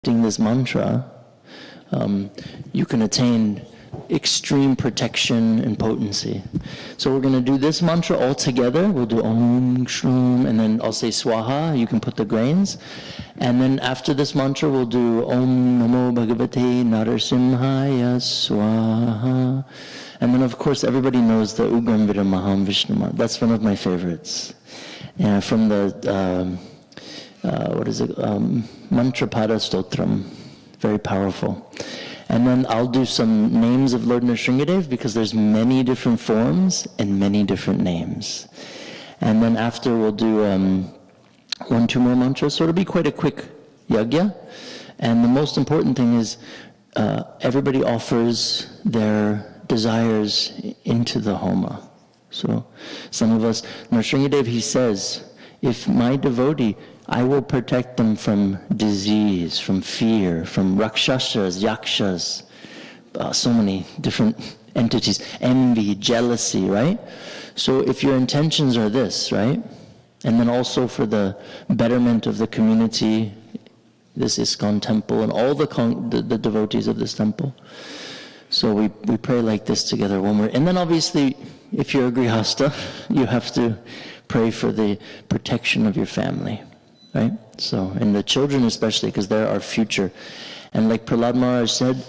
this mantra, you can attain extreme protection and potency. So we're going to do this mantra all together. We'll do Om Shroom, and then I'll say Swaha. You can put the grains. And then after this mantra, we'll do Om Namo Bhagavate Narasimhaya Swaha. And then, of course, everybody knows the Ugram Viramaham Vishnu mantra. That's one of my favorites. From the, Mantrapada Stotram. Very powerful. And then I'll do some names of Lord Nrsingadev because there's many different forms and many different names. And then after we'll do 1-2 more mantras. So it'll be quite a quick yajna. And the most important thing is everybody offers their desires into the homa. So some of us, Nrsingadev, he says, if my devotee, I will protect them from disease, from fear, from rakshasas, yakshas, so many different entities, envy, jealousy, right? So if your intentions are this, right? And then also for the betterment of the community, this ISKCON temple, and all the devotees of this temple. So we pray like this together when and then obviously, if you're a grihasta, you have to pray for the protection of your family. Right? So, and the children especially, because they're our future. And like Prahlad Maharaj said,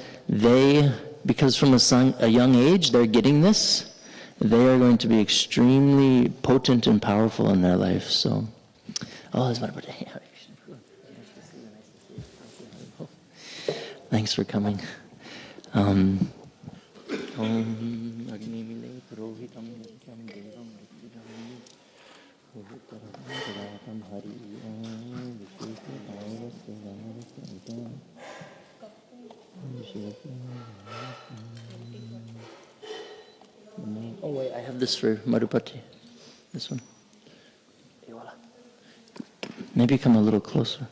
because from a young age, they're getting this, they are going to be extremely potent and powerful in their life. So, that's my birthday. Thanks for coming. Oh wait, I have this for Madhupati. This one. Maybe come a little closer.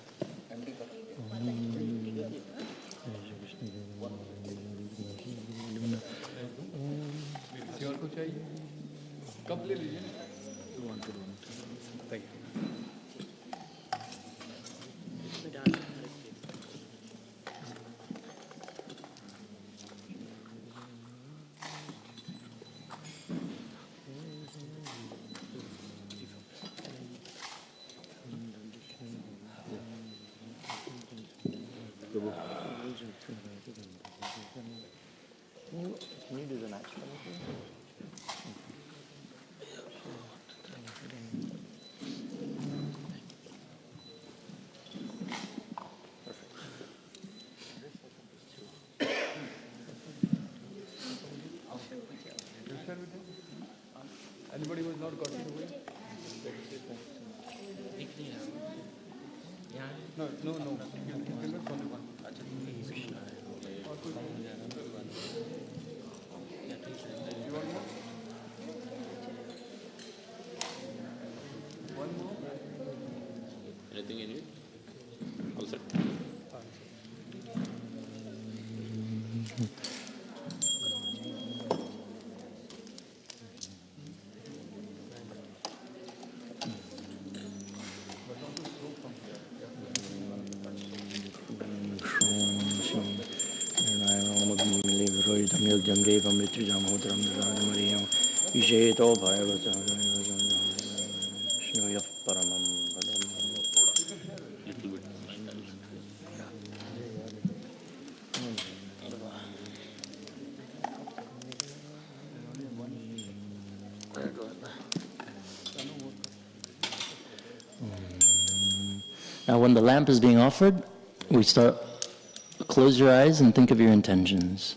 Can you do the next one? Anybody who has not gotten away? No. You can only one. You want more? One more? Anything in it? All set. Now when the lamp is being offered, we start, close your eyes and think of your intentions.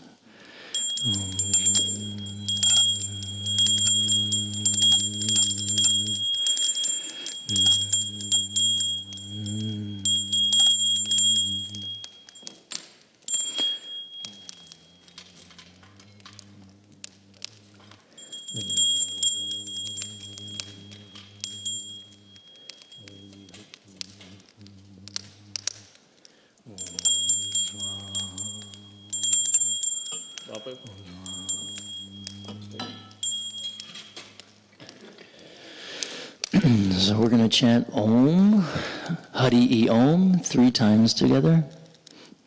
So we're going to chant Om, Hari Om 3 times together.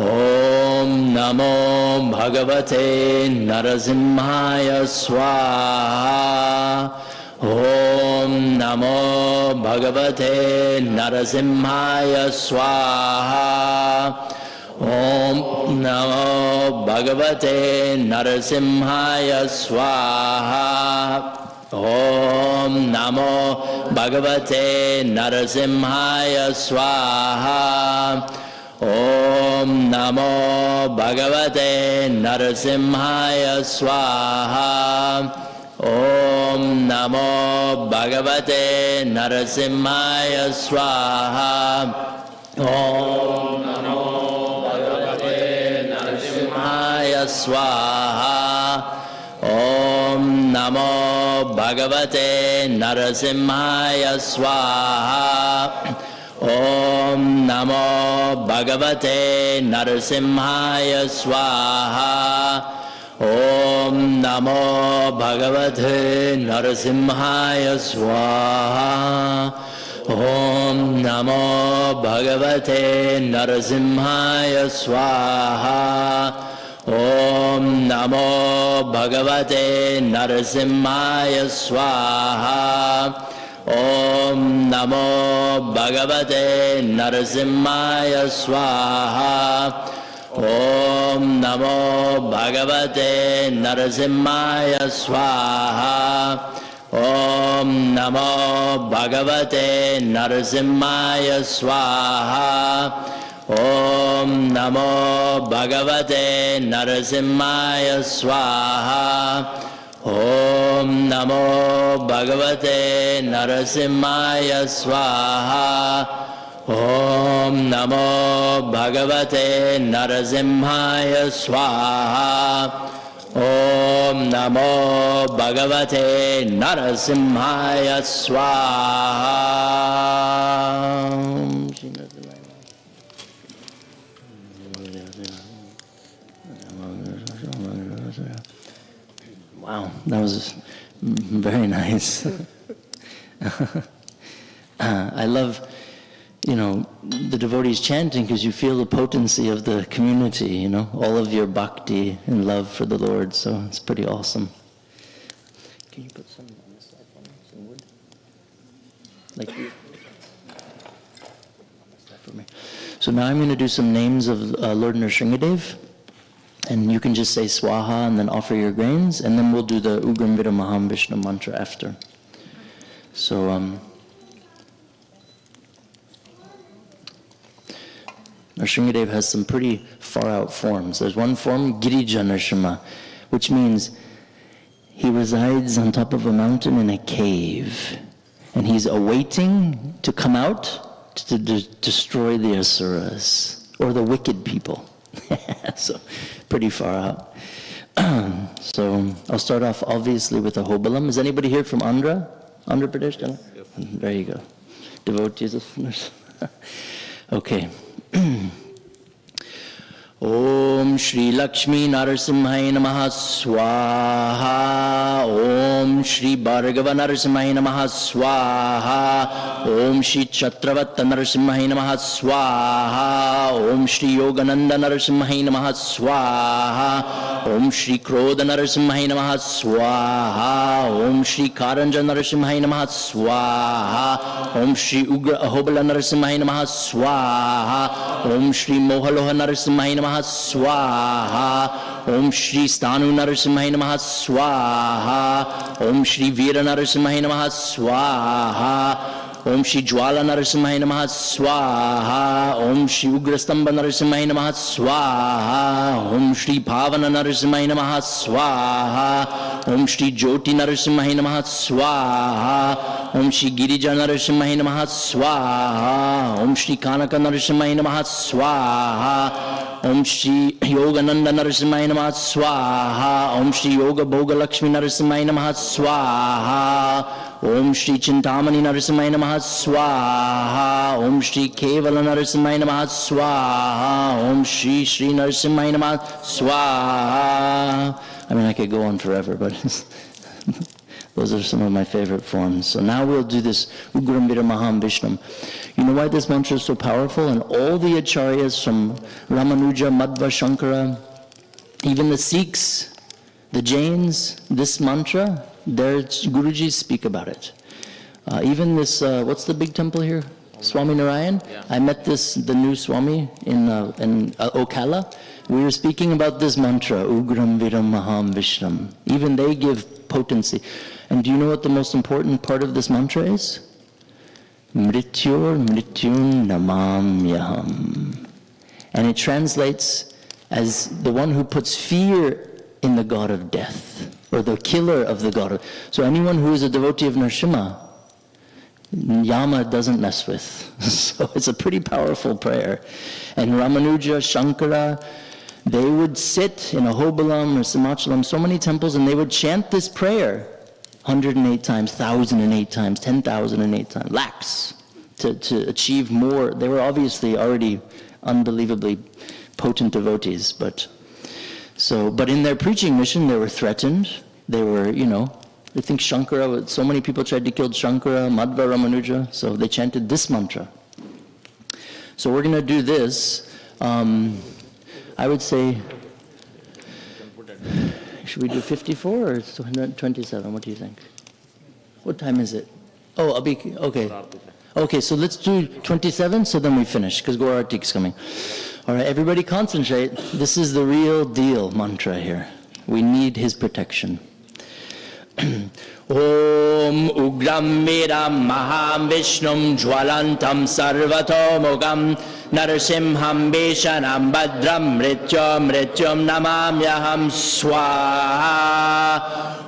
Om Namo Bhagavate Narasimhaya Swaha. Om Namo Bhagavate Narasimhaya Swaha. Om Namo Bhagavate Narasimhaya Swaha. Om Namo Bhagavate Narasimhaya Swaha. Om Namo Bhagavate Narasimhaya Swaha. Om Namo Bhagavate Narasimhaya Swaha. Om Namo Bhagavate Narasimhaya Swaha. Om Namo Bhagavate Narasimhaya Swaha. Om Namo Bhagavate Narasimhaya Swaha. Om Namo Bhagavate Narasimhaya Swaha. Om Namo Bhagavate Narasimhaya Swaha. Om Namo Bhagavate Narasimhaya Swaha. Om Namo Bhagavate Narasimhaya Swaha. Om Namo Bhagavate Narasimhaya Swaha. Om Namo Bhagavate Narasimhaya Swaha. Om Namo Bhagavate Narasimhaya Swaha. Om Namo Bhagavate Narasimhaya Swaha. Om Namo Bhagavate Narasimhaya Swaha. Om Namo Bhagavate Narasimhaya Swaha. Wow, that was very nice. I love, the devotees chanting because you feel the potency of the community, all of your bhakti and love for the Lord, so it's pretty awesome. Can you put some on this side for me, some wood? Like you. For me. So now I'm going to do some names of Lord Nrsingadev. And you can just say Swaha and then offer your grains, and then we'll do the Ugram Vidamaham Vishnu mantra after. So, Nrsingadev has some pretty far out forms. There's one form, Girija Nrsimha, which means he resides on top of a mountain in a cave, and he's awaiting to come out to destroy the asuras, or the wicked people. So, pretty far out. So, I'll start off obviously with a Hobalam. Is anybody here from Andhra Pradesh? Yep. There you go. Devotees of Okay. Om Shri Lakshmi Narasimhai Namaha Swaha. Om Shri Bhargava Narasimhai Namaha Swaha. Om Shri Chatravatta Narasimhai Namaha Swaha. Om Shri Yogananda Narasimhai Namaha Swaha. Om Shri Krodha Narasimhai Namaha Swaha. Om Shri Karanja Narasimhai Namaha Swaha. Om Shri Ugra Ahobala Narasimhai Namaha Swaha. Om Shri Mohaloha Narasimhai Namaha Swaha. Om Shri Stanu Narasimhai Namaha Swaha. Om Shri Veera Narasimhai Namaha Swaha. Om Shri Jwala Narasimhai Namaha Swaha. Om Shri Ugrastamba Narasimhai Namaha Swaha. Om Shri Bhavana Narasimhai Namaha Swaha. Om Shri Jyoti Narasimhai Namaha Swaha. Om Shri Girija Narasimhai Namaha Swaha. Om Shri Kanaka Narasimhai Namaha Swaha. Om Shri Yogananda Narasimhai Namaha Swaha. Om Shri Yoga Bhoga Lakshmi Narasimhai Namaha Swaha. Om Shri Chintamani Narasimhai Namaha Swaha. Om Shri Kevala Narasimhai Namaha Swaha. Om Shri Shri Narasimhai Namaha Swaha. I mean, I could go on forever, but Those are some of my favorite forms. So now we'll do this Ugram Vira Maham Vishnam. You know why this mantra is so powerful? And all the acharyas from Ramanuja, Madhva, Shankara, even the Sikhs, the Jains, this mantra, their Gurujis speak about it. Even this, what's the big temple here? Swami Narayan? Yeah. I met the new Swami in Okala. We were speaking about this mantra, Ugram Viram Maham Vishnam. Even they give potency. And do you know what the most important part of this mantra is? Mrityur Mrityun Namamyaham. And it translates as the one who puts fear in the god of death, or the killer of the god of... So anyone who is a devotee of Nrsimha, Yama doesn't mess with. So it's a pretty powerful prayer. And Ramanuja, Shankara, they would sit in Ahobalam or Simachalam, so many temples, and they would chant this prayer 108 times, 1,008 times, 10,008 times, lakhs, to achieve more. They were obviously already unbelievably potent devotees, but in their preaching mission, they were threatened. They were, I think Shankara, so many people tried to kill Shankara, Madhva, Ramanuja, so they chanted this mantra. So we're going to do this. I would say, should we do 54 or 27? What do you think? What time is it? Oh, okay. Okay, so let's do 27, so then we finish, because Gaur Arati is coming. All right, everybody concentrate. This is the real deal mantra here. We need his protection. Om Ugram Viram Maham Vishnum Jwalantam Sarvatomugam Narasimham Vishanam Badram Mrityum Namamyaham Swaha.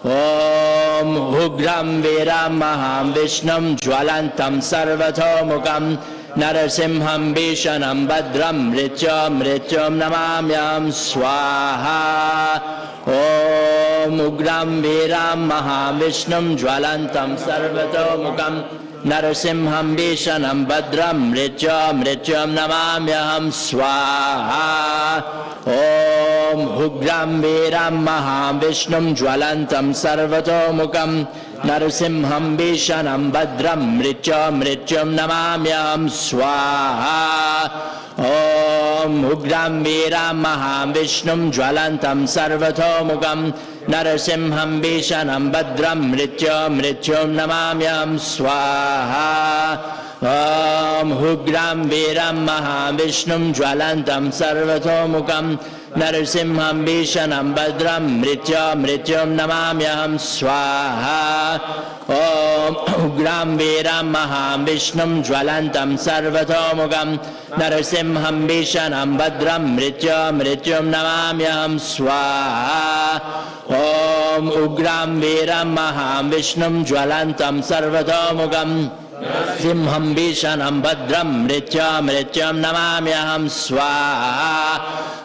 Om Ugram Viram Maham Vishnum Jwalantam Sarvatomugam Narasimham Vishanam Badram Mrityum Namamyaham Swaha. Om Ugram Viram Maham Vishnum Jwalantam Sarvatomukam Narasimham Vishanam Badram Mrityum Namamyaham Swaha. Om Ugram Viram Maham Vishnum Jwalantam Sarvatomukam Narasimham Vishanam Badram Mrityum Namamyaham Swaha. Om Ugram Viram Maham Vishnum Jwalantam Sarvatomukam Narasimham Vishanam Badram Mrityum Namamyaham Swaha. Om Ugram Viram Maham Vishnum Jwalantam Sarvatomukam Narasimham Vishanam Badram Mrityum Namamyaham Swaha. Om Ugram Viram Maham Vishnum Jwalantam Sarvatomukam Narasimham Vishanam Badram Mrityum Namamyaham Swaha. Om Ugram Viram Maham Vishnum Jwalantam Sarvatomukam Simham Vishanam Badram Mrityum Namamyaham Swaha.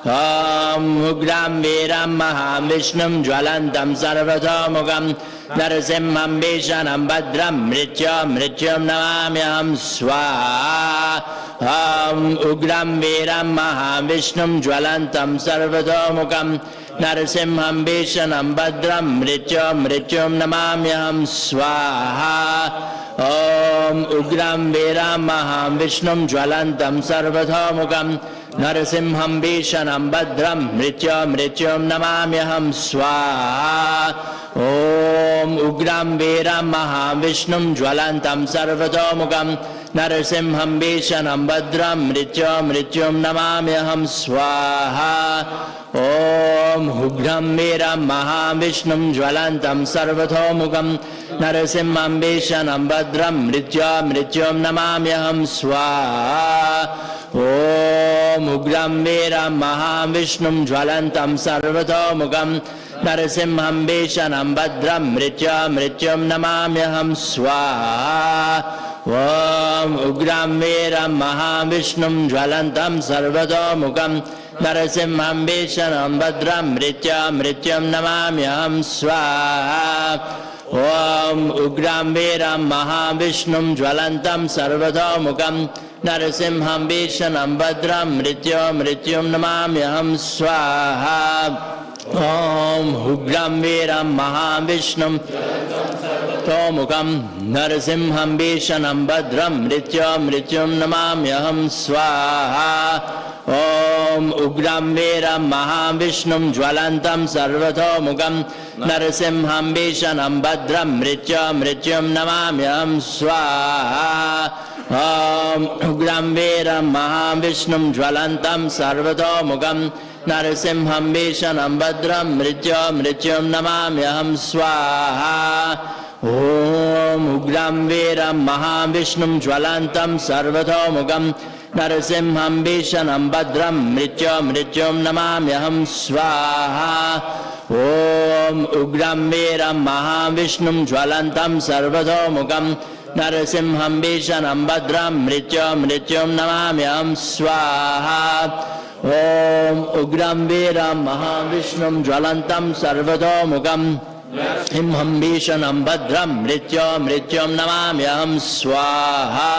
Om Ugram Viram Maham Vishnum Jwalantam Sarvatomukam Narasimham Vishanam Badram Mrityum Namamyaham Swaha. Om Ugram Viram Maham Vishnum Jwalantam Sarvatomukam Narasimham Vishanam Badram Mrityum Namamyaham Swaha. Om Ugram Viram Maham Vishnum Jwalantam Sarvatomukam Narasimham Vishanam Badram Mrityum Namamyaham Swaha. Om Ugram Viram Maham Vishnum Jwalantam Sarvatomukam Narasimham Vishanam Badram Mrityum Namamyaham Swaha. Om Ugram Viram Maham Vishnum Jwalantam Sarvatomukam Narasimham Vishanam Badram Mrityum Namamyaham Swaha. Om Ugram Viram Maham Vishnum Jwalantam Sarvatomukam Narasimham Vishanam Badram Mrityum Namamyaham Swaha. Om Ugram Viram Maham Vishnum Jwalantam Sarvatomukam Narasimham Vishanam Badram Mrityum Namamyaham Swaha. Om Ugram Viram Maham Vishnum Jwalantam Sarvatomukam Narasimham Vishanam Badram Mrityum Namamyaham Swaha. Om Ugram Viram Maham Vishnum sarvato mukam narasimham vishanam badram mrityum namamyaham swaha. Om Ugram Veram Mahavishnum Jwalantam Sarvato Mukam Narasimham Vishanam Badram Mrityum Namamyam Swaha. Om Ugram Veram Mahavishnum Jwalantam Sarvato Mukam Narasimham Vishanam Badram Mrityum Namamyam Swaha. Om Ugram Veram Mahavishnum Jwalantam Sarvato Mukam Narasimham Vishanam Badram Mrityum Namamyaham Swaha. Om Ugram Veram Mahavishnum Jwalantam Sarvato Mukam Narasimham Vishanam Badram Mrityum Namamyaham Swaha. Om Ugram Veram Mahavishnum Jwalantam Sarvato Mukam Simham Vishanam Badram Mrityum Namamyaham Swaha.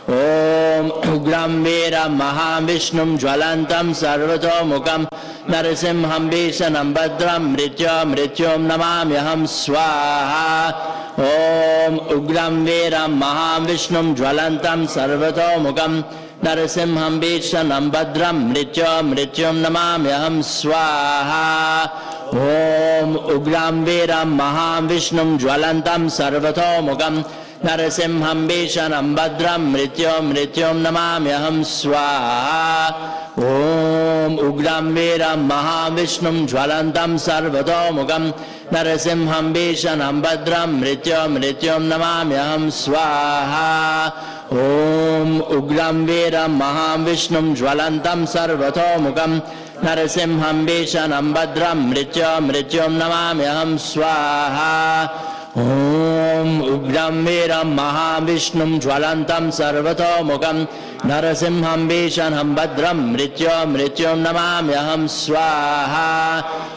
Om Ugram Veram Mahavishnum Jwalantam Sarvato Mukam Narasimham Vishanam Badram Mrityum Namamyaham Swaha. Om Ugram Veram Mahavishnum Jwalantam Sarvato Mukam Narasimham Vishanam Badram Mrityum Namamyaham Swaha. Om Ugram Veram Mahavishnum Jwalantam Sarvato Mukam Narasimham Vishanam Badram Mrityum Namamyaham Swaha. Om Ugram Veram Mahavishnum Jwalantam Sarvato Mukam Narasimham Vishanam Badram Mrityum Namamyaham Swaha. Om Ugram Veram Mahavishnum Jwalantam Sarvato Mukam Narasimham Vishanam Badram Mrityum Namamyaham Swaha. Om Ugram Veram Mahavishnum Jwalantam Sarvato Mukam Narasimham Vishanam Badram Mrityum Namamyaham Swaha.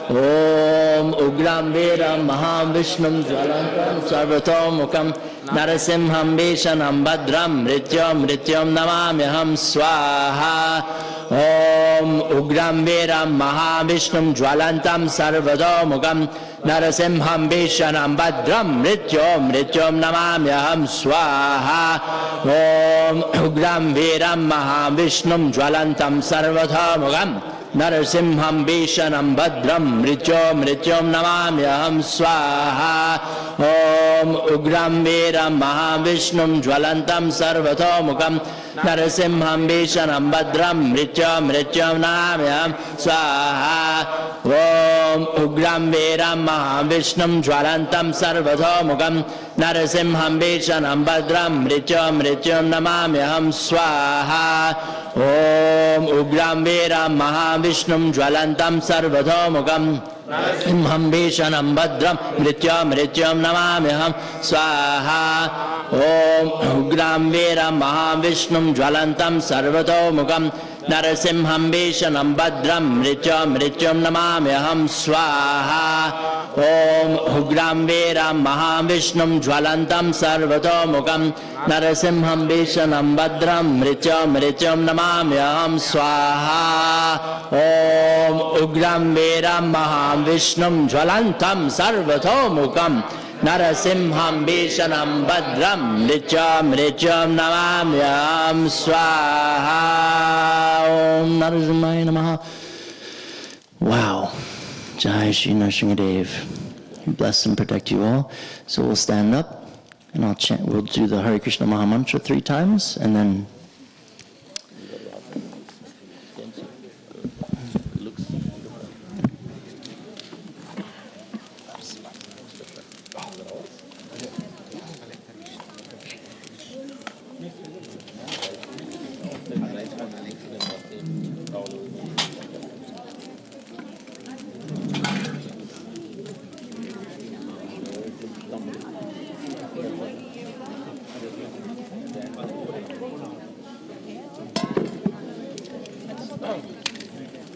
Om Ugram Veram Mahavishnum Jwalantam Sarvato Mukam Narasimham Vishanam Badram Mrityum Namamyaham Swaha. Om Ugram Veram Mahavishnum Jwalantam Sarvato Mukam Narasimham Vishanam Badram Mrityum Namamyaham Swaha. Om Ugram Veram Mahavishnum Jwalantam Sarvato Mukam Narasimham Vishanam Badram Mrityum Namamyaham Swaha. Om Ugram Veram Mahavishnum Jwalantam Sarvato Mukam Narasimham Vishanam Badram Mrityum Namamyaham Swaha. Om Ugram Veram Mahavishnum Jwalantam Sarvato Mukam Narasimham Vishanam Badram Mrityum Namamyaham Swaha. Om Ugram Veram Mahavishnum Jwalantam Sarvato Mukam Narasimham Vishanam Badram Mrityum Namamyaham Swaha. Om Ugram Veram Mahavishnum Jwalantam Sarvato Mukam Narasimham Vishanam Badram Mrityum Namamyaham Swaha. Om Ugram Veram Mahavishnum Jwalantam Sarvato Mukam Narasimham Vishanam Badram Mrityum Namamyaham Swaha. Om Ugram Veram Mahavishnum Jwalantam Sarvato Mukam Narasimham Vishanam Badram Mrityum Namamyaham Swaha. Om Narasimhaya Namaha. Wow. Jai Shri Nrsingadev. Bless and protect you all. So we'll stand up and I'll chant. We'll do the Hare Krishna Maha Mantra 3 times and then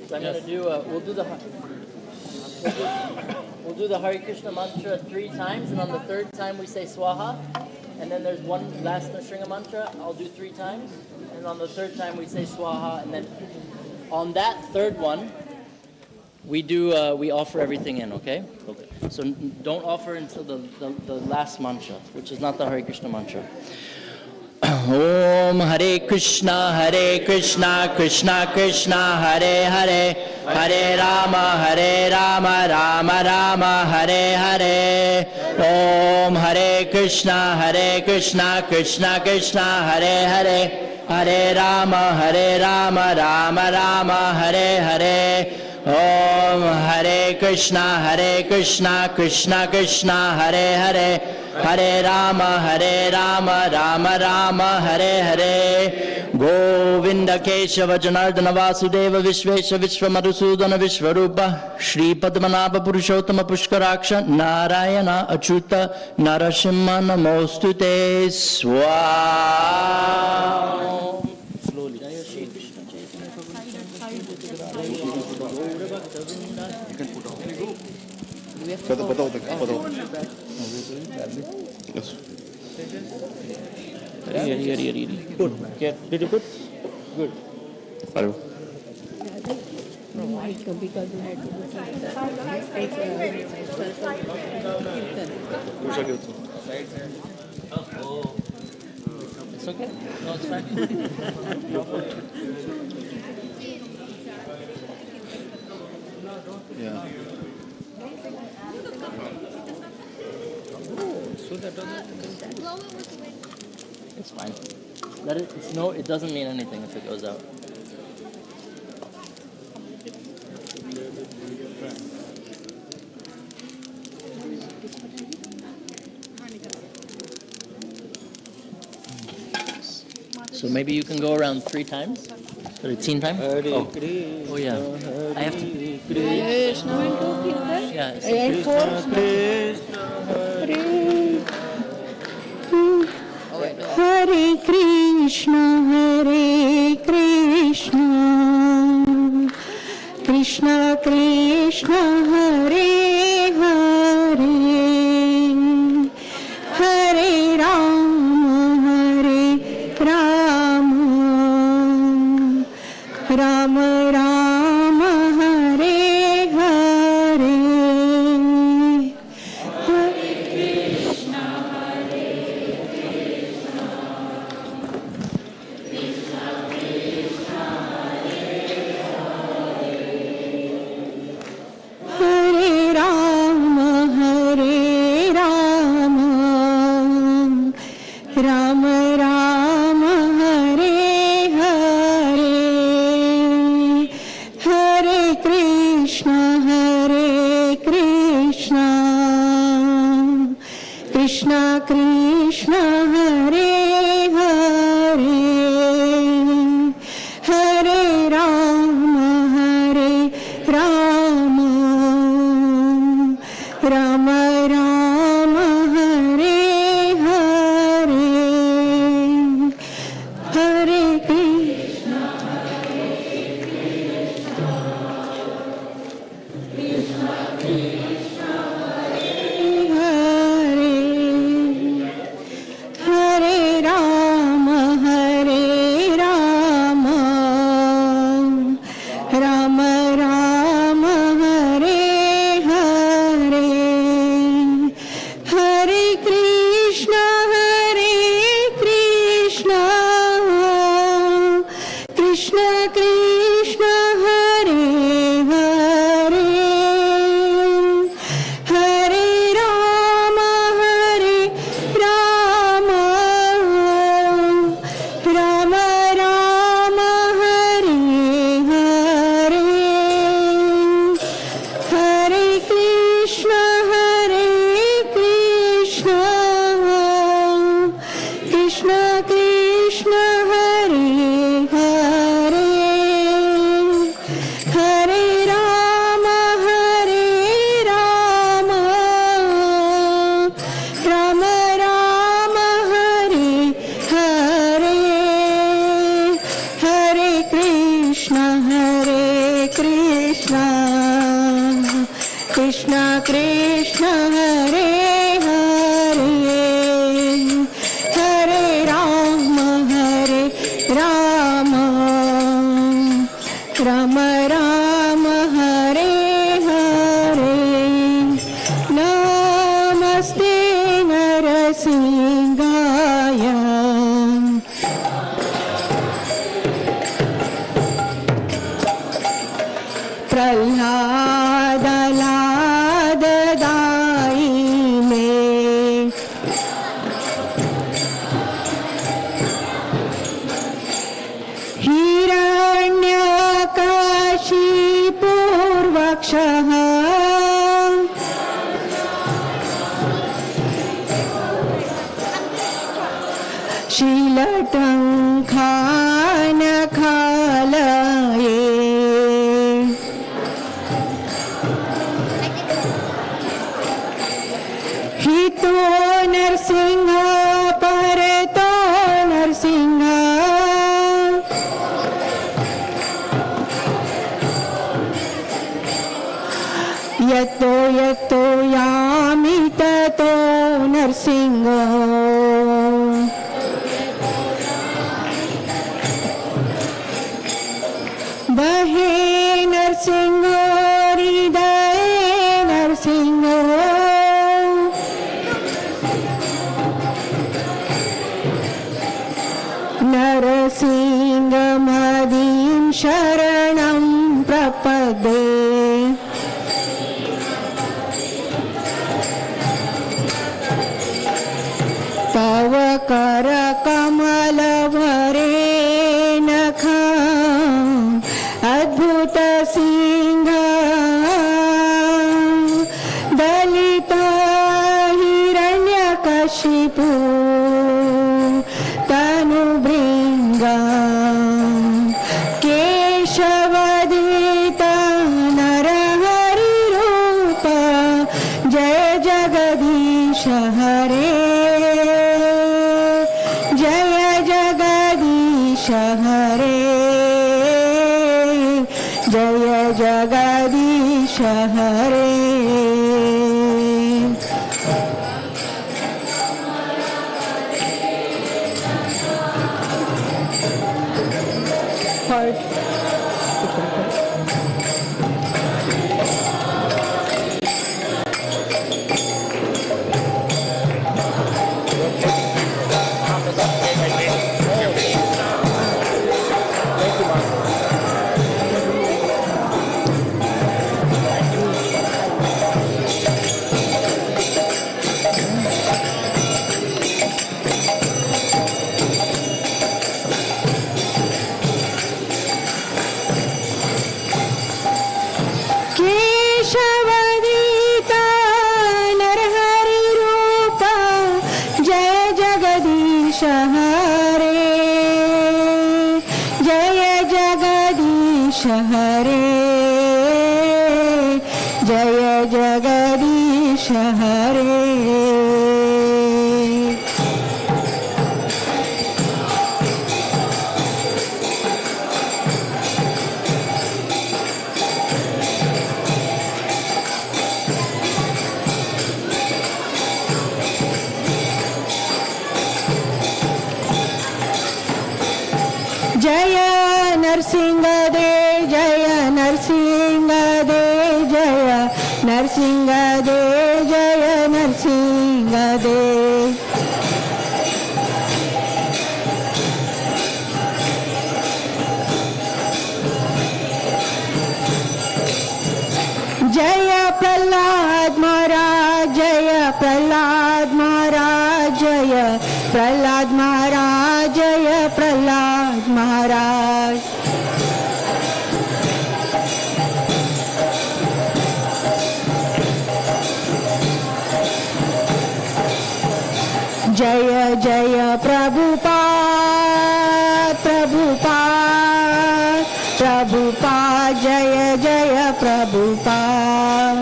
So I'm going to do, we'll do the Hare Krishna mantra 3 times, and on the 3rd time we say Swaha, and then there's one last Nrsinga mantra, I'll do 3 times, and on the 3rd time we say Swaha, and then on that 3rd one, we offer everything in, okay? Okay. So don't offer until the last mantra, which is not the Hare Krishna mantra. Om Hare Krishna, Krishna Krishna, Hare Hare, Hare Rama, Rama Rama, Hare Hare. Om Hare Krishna, Krishna Krishna, Hare Hare, Hare Rama, Rama Rama, Hare Hare. Om Hare Krishna, Krishna Krishna, Hare Hare, Hare Rama, Rama Rama, Hare Hare. Govinda Keshava Janardana Vasudeva Vishvesha Vishvamadusudana Vishvarupa Shri Padmanabha Purushottama Pushkaraksha Narayana Achyuta Narasimha Namostute Swam. Slowly. Good. Yeah. Did you put? Good. Hello. Because we had to do It's okay. No, it's fine. Yeah. It's fine. Let it. It's no. It doesn't mean anything if it goes out. So maybe you can go around 3 times for the teen time. Oh yeah. I have to. Krishna and Yeah. it's- and four. Hare Krishna, Krishna Krishna, Hare Hare, Hare Rama, Rama Rama, Hare Hare. Hare Rama, Rama Rama, Hare Hare, Hare Krishna, Krishna Krishna, Hare Hare, Hare Rama, Rama Rama, Hare Hare, Hare Krishna, Hare नमस्ते नरसिंहाय प्रह्लादलाददायिने हिरण्यकाशीपूर्वक्षः शीलटङ्खानखालये हितो नरसिंह परतो नरसिंह यतो यतो यामि ततो नरसिंह बहे नरसिंह हृदये नरसिंह नरसिंहमदीं शरणं प्रपदे तव करकमलभरे नखा अद्भुत सिंह दलित हिरण्यकशिपु तनुभृङ्ग केशवदित नरहरिरूप जय जगदीश हरे जय जगदीश हरे जय जगदीश हरे केशवदिता नरहरिरूप जय जगदीश हरे जय जगदीश हरे जय जगदीश हरे जय नरसिंह दे जय नरसिंह दे जय नरसिंह दे जय नरसिंह दे जय प्रह्लाद महाराज जय प्रह्लाद महाराज जय प्रह्लाद महाराज जय प्रह्लाद महाराज जय जय प्रभुपाद प्रभुपाद प्रभुपाद जय जय Prabhupada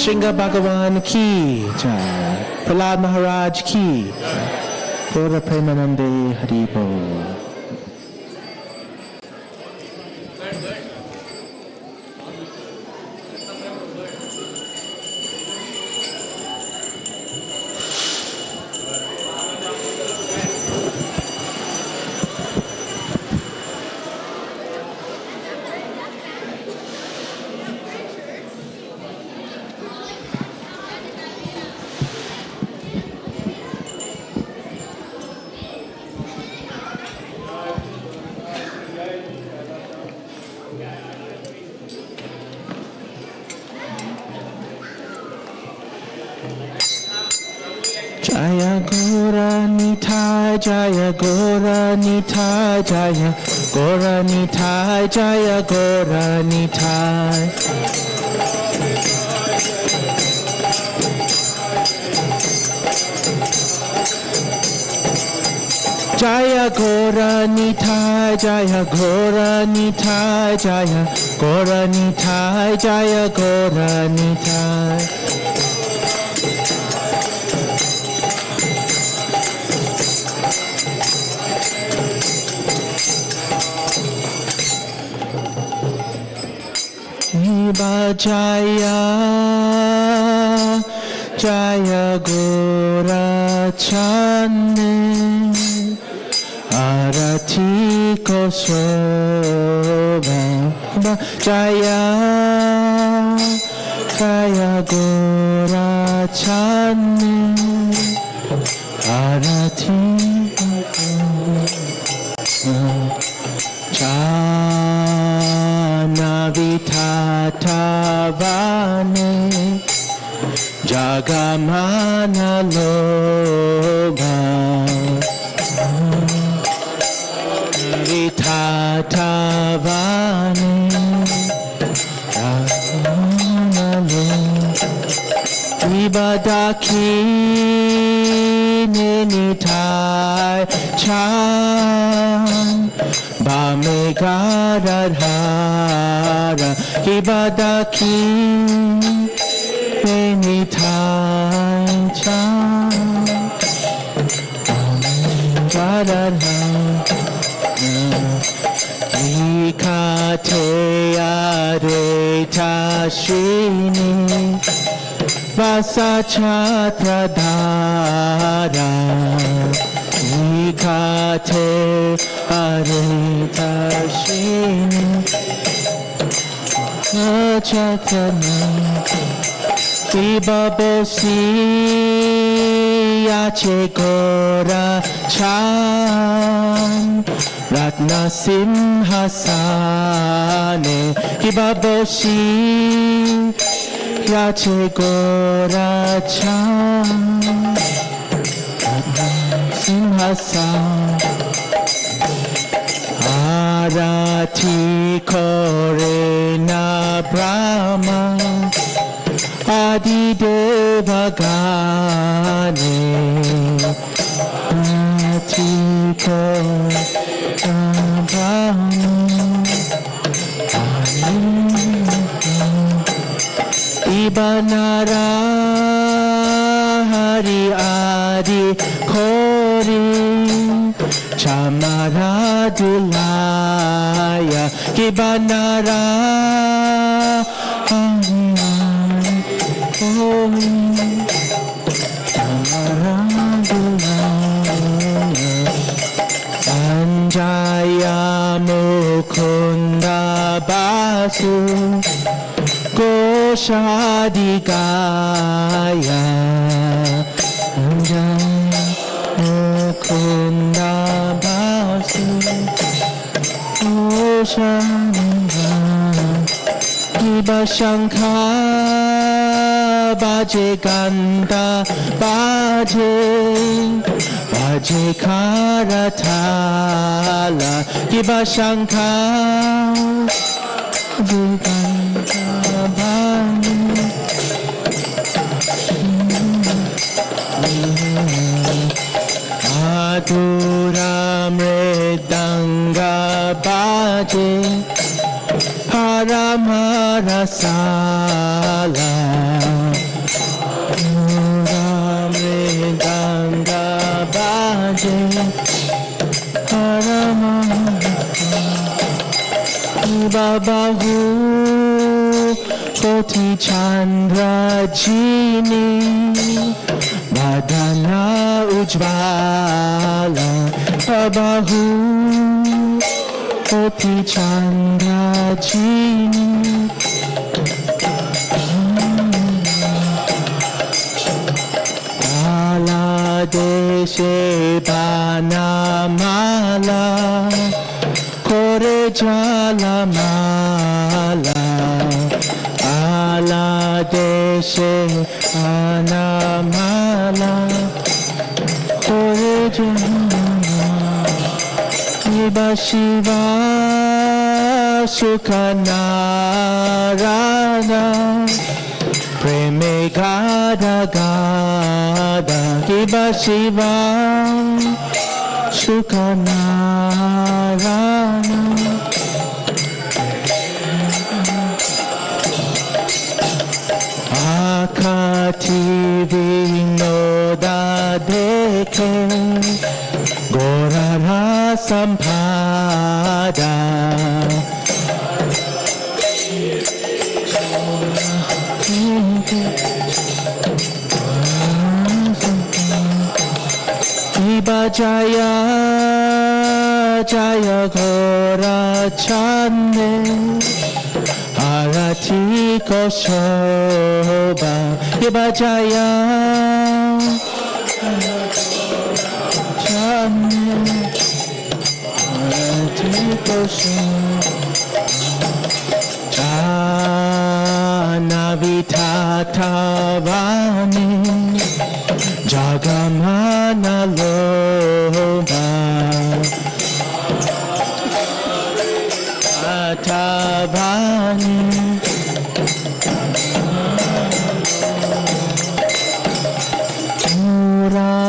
Shringa Bhagavan ki jai. Prahlad Maharaj ki. Gaura Premanande Haribo. Jaya Gora Nitai Jaya Gora Nitai Jaya Gora Nitai Jaya Gora Nitai Jaya Gora Nitai Jaya Gora Nitai Jaya Gora Nitai Niba Jaya Jaya Gora Chane Arati Kosoba Jaya Jaya Gora Chane Arati Chana Vitatavane Jagamana Loba Vitatavane Jagamana Loba Ibadaki Ninitai Chan Bamegadadhara Ibadaki Ninitai Chan Bamegadadhara Ikate Areta Shini Vasachatradhara Ikate Areta Shini Vasachatradhara Ibabosi Yache Gora Chan Ratna Simhasane Ibaboshi Yache Gora Chan Ratna Simhasane Arati Korena Brahma Adi Devagane Arati Korena Ibanara Hari Adi Kori Chamara Dulaya Ibanara Hari Adi Kori Chamara Dulaya Sanjaya Mukunda Basu Goshadigaya Sanjaya Mukunda Basu Goshadigaya Iba Shankar Baje Ganda Baje Baje Karatala Iba Shankar Baje Ganda Baje Adura Mridanga Baje Paramarasala Ramridanga Baje Paramarasala Babahu Koti Chandra Jini Badana Ujvala Babahu Koti Chandra Jini Ala Deshe Banamala Kore Jala Mala Ala Deshe Banamala Kore Jala Shiva Shiva Sukhanarana Preme Gada Gada Shiva Shiva Sukhanarana Akati Vinoda Deke Gorara Sampada Iba Jaya Jaya Gora Chande Arati Koshoba Iba Jaya Janavithatavani Jagamana Loba Atavani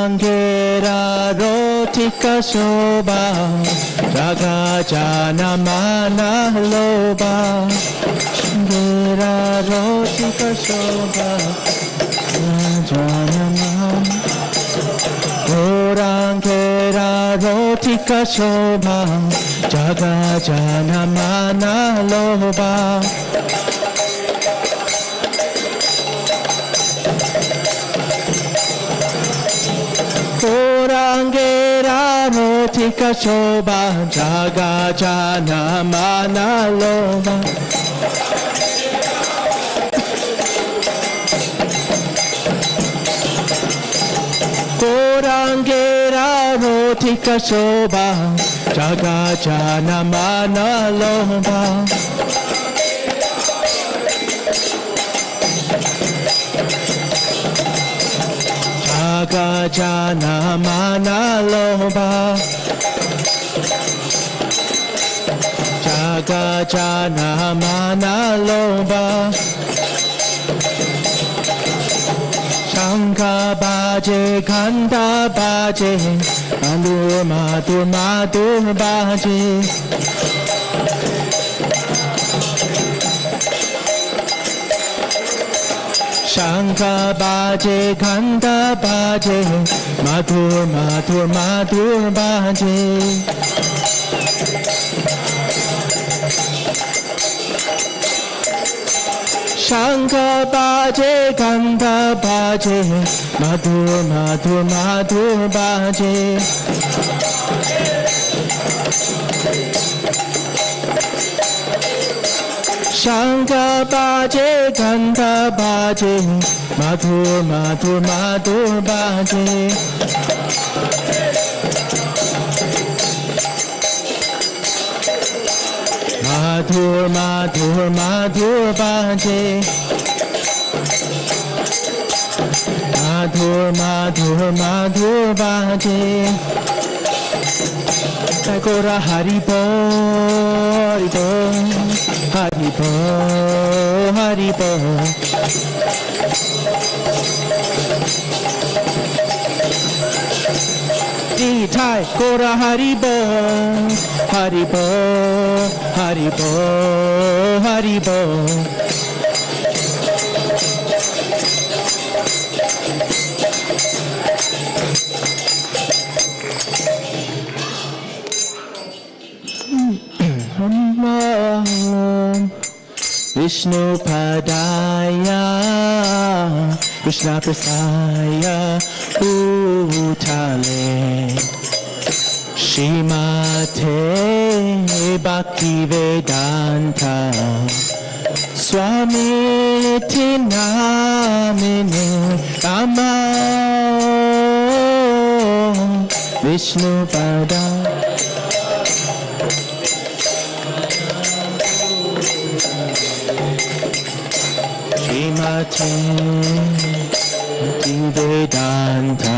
Murangera Rotika Shobha Jaga Janamana Loba Gera Rotika Shobha Janamana Murangera Rotika Shobha Jaga Janamana Loba Kurangera Rotika Shobha Jaga Janamana Loba Kurangera Rotika Shobha Jaga Janamana Loba Jaga Janamana Loba Jaga Janamana Loba Shankha Baje Khanda Baje Madur Madur Madur Baje Shankha Baje Khanda Baje Madur Madur Madur Baje Shankha Baje Khanda Baje Madur Madur Madur Baje Shankha Baje Khanda Baje Madur Madur Madur Baje Madur Madur Madur Baje Madur Madur Madur Baje Gora Haribo Haribo Haribo Thai Gora Haribo Haribo Haribo Haribo Vishnu Padaya Krishna Prasaya Utale Shrimate Bhakti Vedanta Swami Tinamine Rama Vishnu Padaya Shrimate Bhakti Vedanta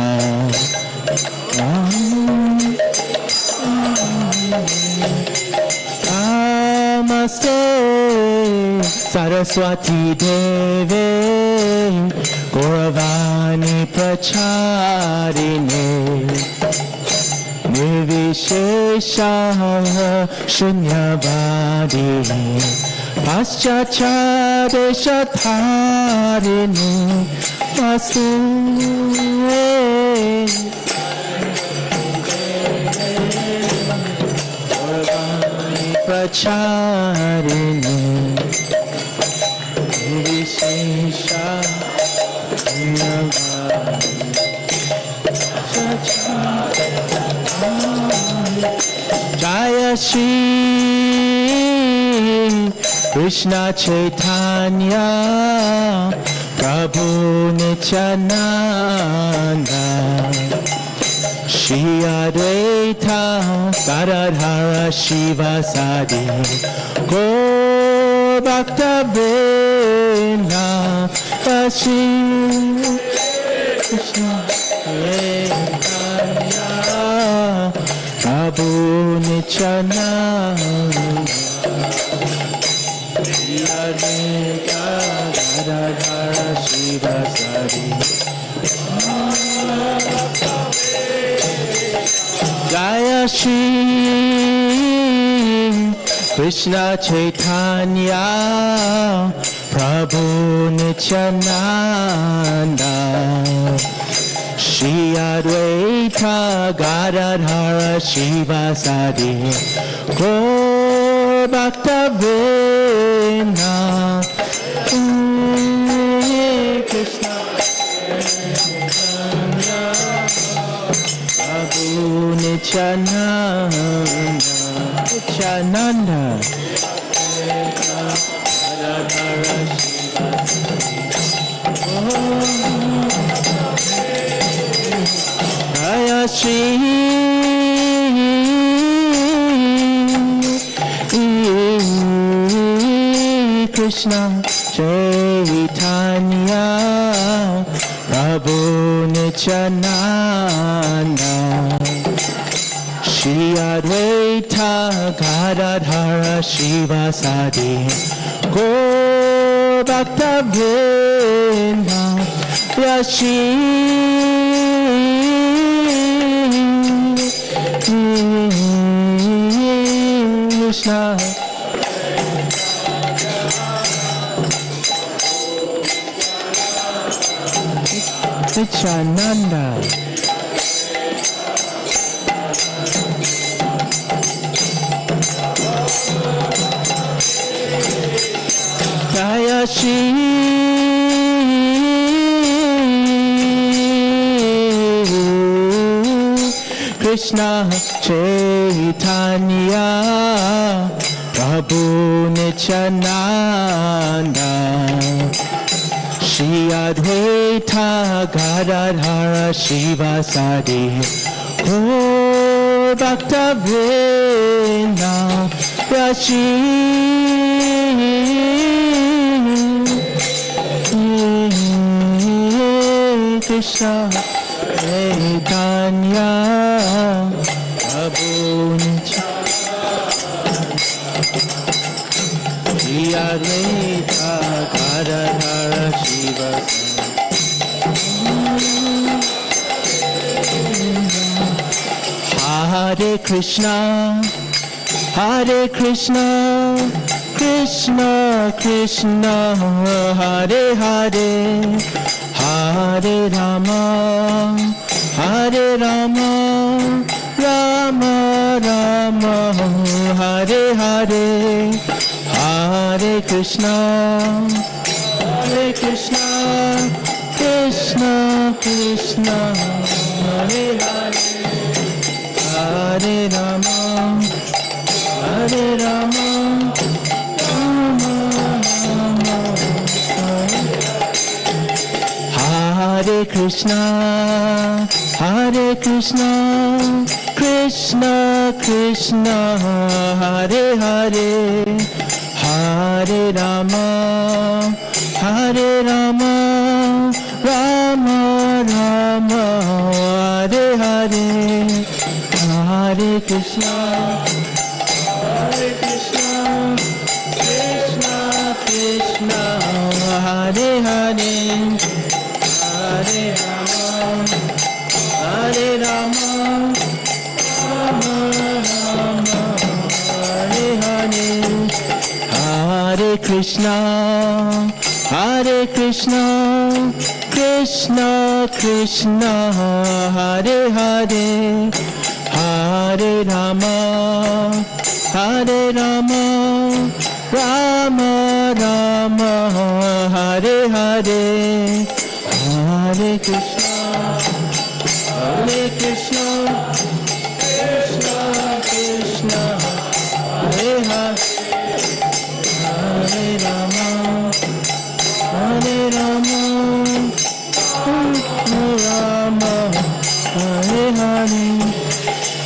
Namaste Saraswati Deve Gauravani Pracharine Nirvishesha Shunyavadi Paschachadeshatharini Vasu Pracharini Vishesha Jaya Shri Krishna Chaitanya Prabhu Nityananda Shri Advaita Gadadhara Shivasadi Gaur Bhakta Vrinda Shri Krishna Chaitanya Prabhu Nityananda Shri Advaita Gadadhara Shivasadi Jaya Shri Krishna Chaitanya Prabhu Nityananda Shri Advaita Gadadhara Shivasadi Gaur Bhakta Vrinda Krishna Prabhu Nityananda Jaya Shri Krishna Chaitanya Prabhu Nityananda Shri Advaita Gadadhara Shivasadi Gaur Bhakta Vrinda Shri Krishna Nityananda Jaya Shri Krishna Chaitanya Prabhu Nityananda Shri Advaita Gadadhara Shivasadi Gaur Bhakta Vrinda Shri Krishna Chaitanya Prabhu Shri Advaita Gadadhara Shivasadi Hare Krishna Krishna Krishna Hare Hare Hare Rama Rama Rama Hare Hare Hare Krishna Krishna Krishna Hare Hare Hare Rama Rama Rama Hare Krishna Krishna Krishna Hare Hare Hare Rama Rama Rama Hare Hare Hare Krishna, Hare Krishna, Krishna Krishna, Hare Hare, Hare Rama, Hare Rama, Rama Rama, Hare Hare, Hare Krishna, Hare Krishna, Krishna Krishna, Hare Hare, Hare Rama, Hare Rama, Rama Rama, Hare Hare, Hare Krishna, Hare Krishna, Krishna Krishna, Hare Hare, Hare Rama, Hare Rama, Rama, Hare Hare,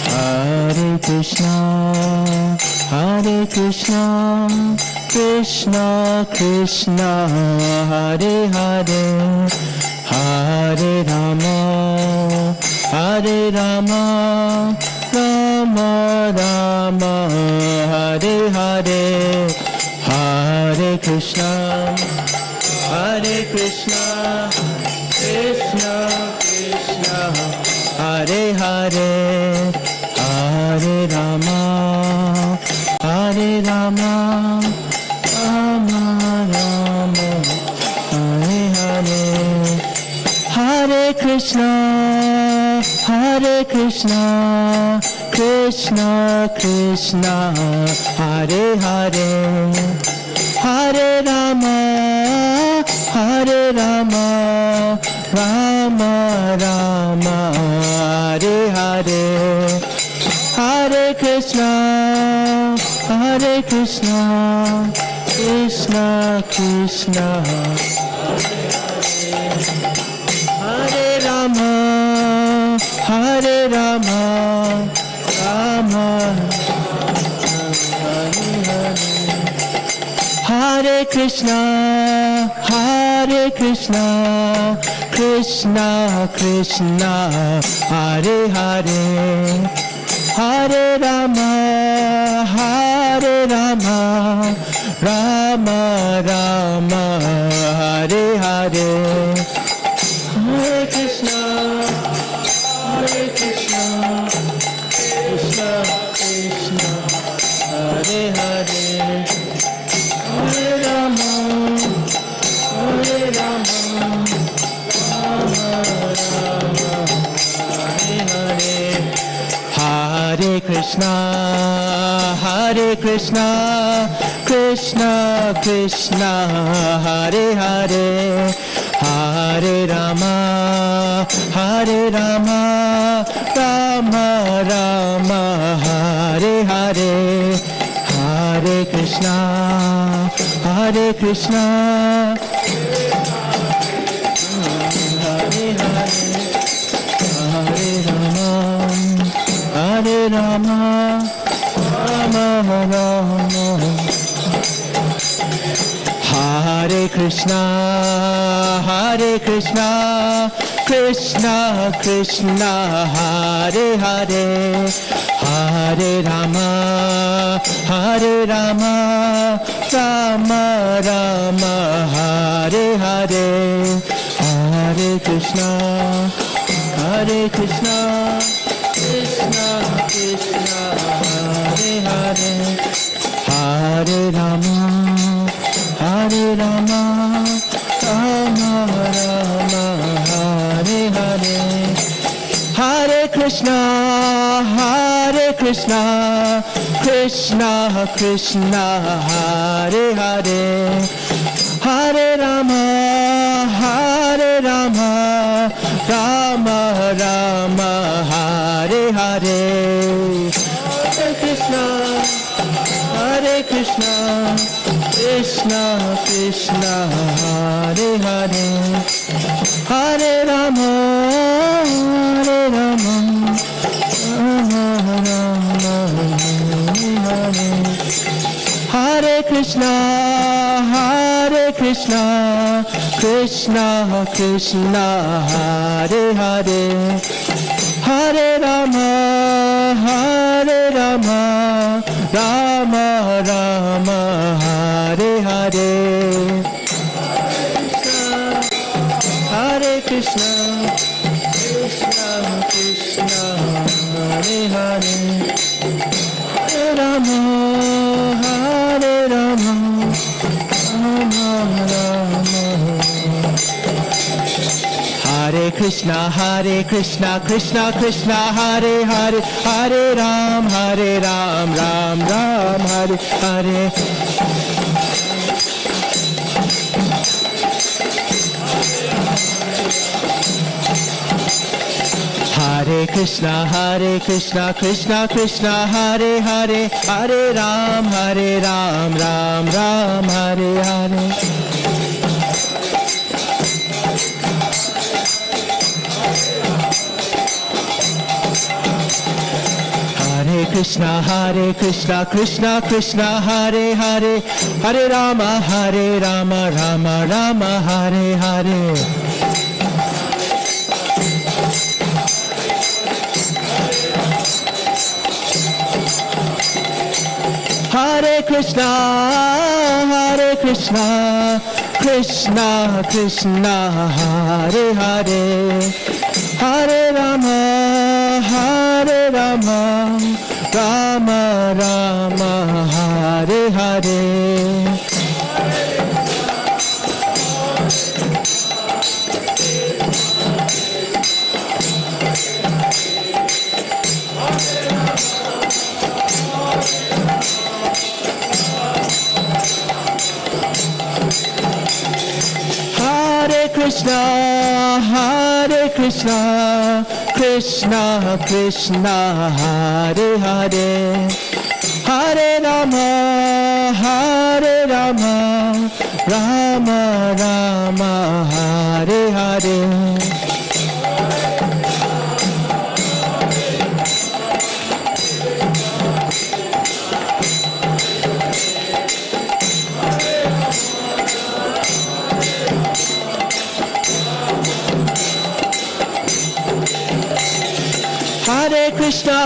Hare Krishna, Hare Krishna, Krishna Krishna, Hare Hare, Hare Rama, Hare Rama, Rama Rama, Hare Hare, Hare Krishna, Hare Krishna, Krishna Krishna, Hare Hare, Hare Rama, Hare Rama, Rama Rama, Hare Hare, Hare Krishna, Hare Krishna, Krishna Krishna, Hare Hare, Hare Rama, Hare Rama, Rama Rama, Hare Hare, Hare Krishna, Hare Krishna, Krishna Krishna, Hare Rama, Hare Rama, Rama Hare Krishna, Hare Krishna, Krishna Krishna, Hare Hare, Hare Rama, Hare Rama, Rama Rama, Hare Hare, Hare Krishna, Hare Krishna, Krishna Krishna, Hare Hare, Hare Rama, Hare Rama, Rama Rama, Hare Hare, Hare Krishna, Hare Krishna, Krishna Krishna, Hare Hare, Hare Rama, Hare Rama, Rama Rama, Hare Hare, Hare Krishna, Hare Krishna, Hare Hare, Hare Rama, Hare Rama, Rama Rama, Hare Krishna, Hare Krishna, Krishna Krishna, Hare Hare, Hare Rama, Hare Rama, Rama Rama, Hare Hare, Hare Krishna, Hare Krishna, Krishna Krishna, Hare Hare, Hare Rama, Hare Rama, Rama Rama, Hare Hare, Hare Krishna, Hare Krishna, Krishna Krishna, Hare Hare, Hare Rama, Hare Rama, Rama Rama, Hare Hare, Hare Krishna, Hare Krishna, Krishna Krishna, Hare Hare, Hare Rama, Hare Rama, Rama Rama, Hare Hare, Hare Krishna, Hare Krishna, Krishna Krishna, Hare Hare, Hare Rama, Hare Rama, Rama Rama, Hare Hare. Hare Krishna, Krishna Krishna, Hare Hare, Hare Rama, Hare Rama, Rama Rama. Hare Krishna, Krishna Krishna, Hare Hare, Hare Ram, Ram Ram, Hare Hare. Hare Krishna, Krishna Krishna, Hare Hare, Hare Ram, Ram Ram, Hare Hare. Hare Krishna, Krishna Krishna, Hare Hare, Hare Rama, Rama Rama, Hare Hare. Hare Krishna, Krishna Krishna, Hare Hare, Hare Rama, Rama Rama, Hare Hare. Hare Krishna, Krishna Krishna, Hare Hare, Hare Rama, Rama Rama, Hare Hare.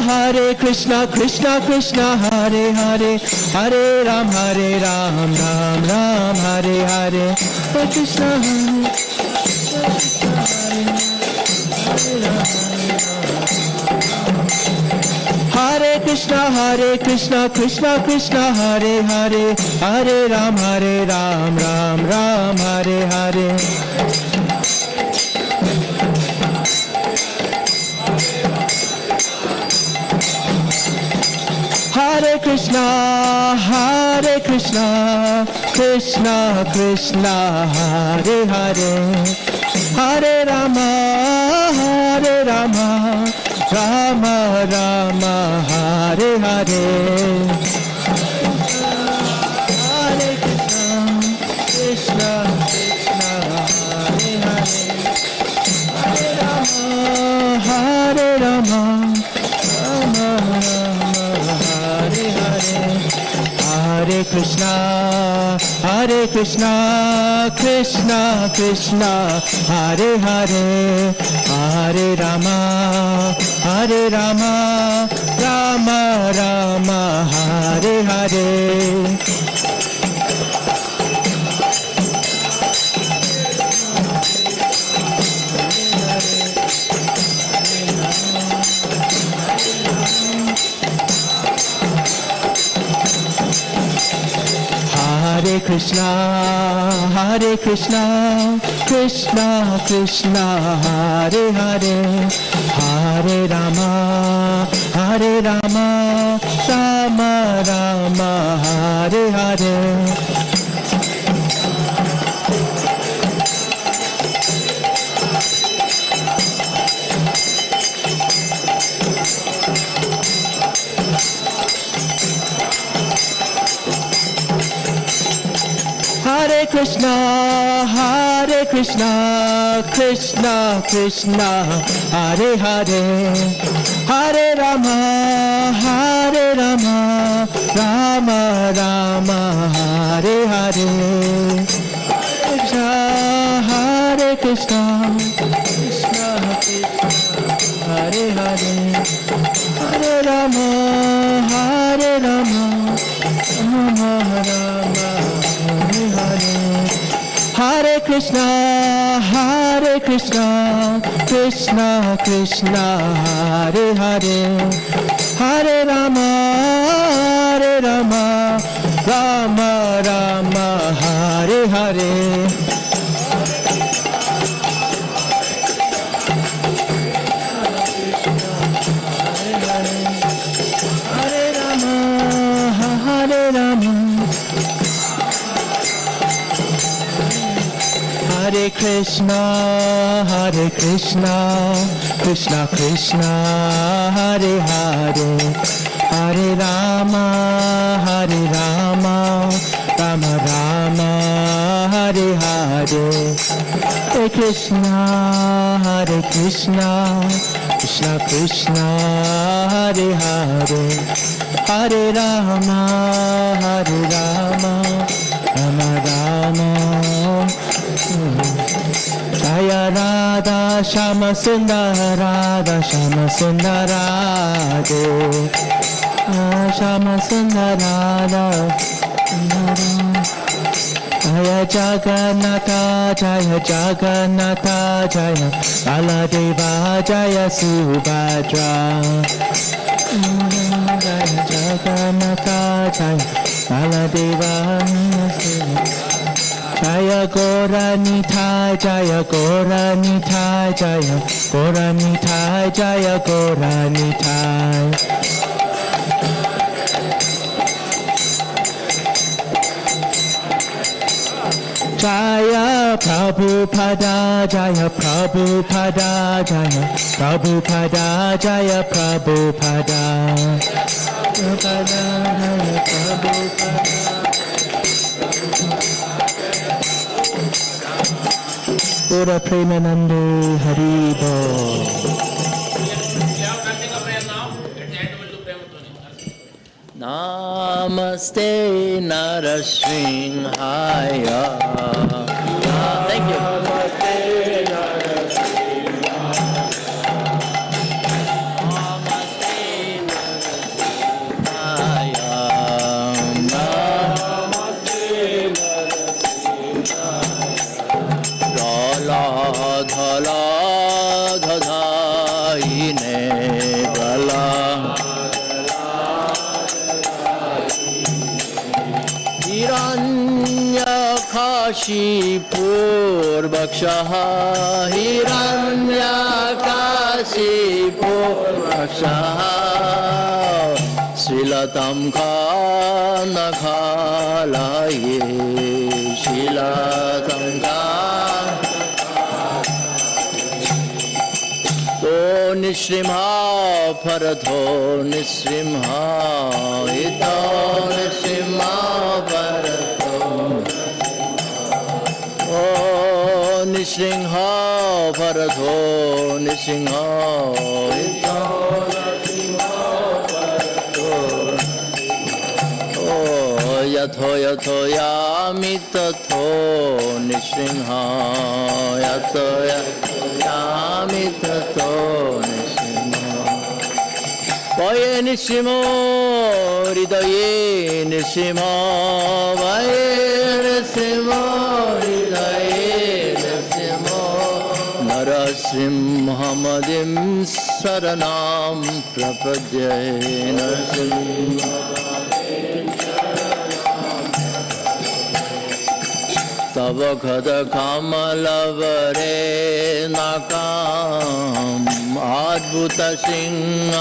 Hare Krishna, Krishna Krishna, Hare Hare, Hare Ram, Ram Ram, Hare Hare. Hare Krishna, Hare Krishna, Krishna Krishna, Hare Hare, Hare Ram, Ram Ram, Hare Hare. Hare Krishna, Krishna Krishna, Hare Hare, Hare Rama, Rama Rama, Hare Hare. Hare Krishna, Krishna Hare Hare, Hare Rama, Rama Hare Hare. Hare Krishna, Krishna Krishna, Hare Hare, Hare Rama, Rama Rama, Hare Hare. Hare Krishna, Krishna Krishna, Hare Hare, Hare Rama, Rama Rama, Hare Hare. Hare Krishna, Krishna Krishna, Hare Hare, Hare Rama, Rama Rama, Hare Hare. Hare Krishna, Krishna Krishna, Hare Hare, Rama, Hare Rama, Rama Rama, Hare Hare. Hare Krishna, Krishna Krishna, Hare Hare. Hare Rama, Rama Rama, Hare Hare. Hare Rama, Hare Rama. Hare Krishna, Krishna Krishna, Hare Hare. Hare Rama, Rama Rama, Hare Hare. Hare Krishna, Krishna Krishna, Hare Hare. Hare Rama, Rama Rama. Jaya Radha Shama Sundara, Radha Shama Sundara, Shama Sundara, Jaya Jagannatha, Jaya Jagannatha, Jaya Baladeva, Jaya Subhadra. Jaya Jagannatha, Jaya Baladeva, Jaya Goranithai, Jaya Goranithai, Jaya Goranithai, Jaya Goranithai. Jaya Prabhupada, Jaya Prabhupada, Jaya Prabhupada, Jaya Prabhupada. Prabhupada, Jaya Prabhupada. Pura Premanande Haribo. We have nothing of prayer now. At the end we will do prayer with Tony. Namaste Narasinghaya. Thank you. Hiranyakashipurvakshaha, Hiranyakashipurvakshaha, Srilatam Kanakhalaye, Srilatam To Nishrimha Paratho Nishrimha, Ito Nishrimha Paratho Nishringha Paratho Nishringha Ito Nishringha Paratho Yatho Yatho Yami Tatho Nishringha Yatho Yatho Yami Tatho Nishringha Vaye Nishimo Hridaye Nishimo Vaye Nishimo Hridaye Narasimhamadim Saranam Prapadye Tava Khada Kamalavare Nakam Adbhuta Singham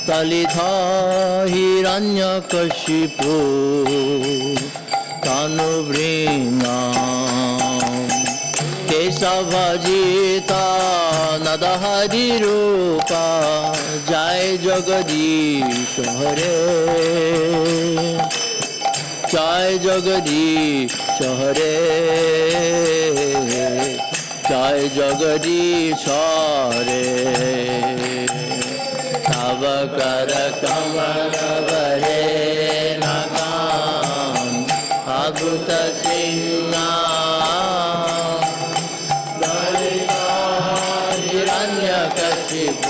Talitha Hiranyakashipu Tanuvringam Kesavajita Nadahari Rupa Jai Jagadish Hare Jai Jagadish Hare Jai Jagadish Hare Tavakara Kamalavare Nakam Adbhuta Singham Hiranyakashipu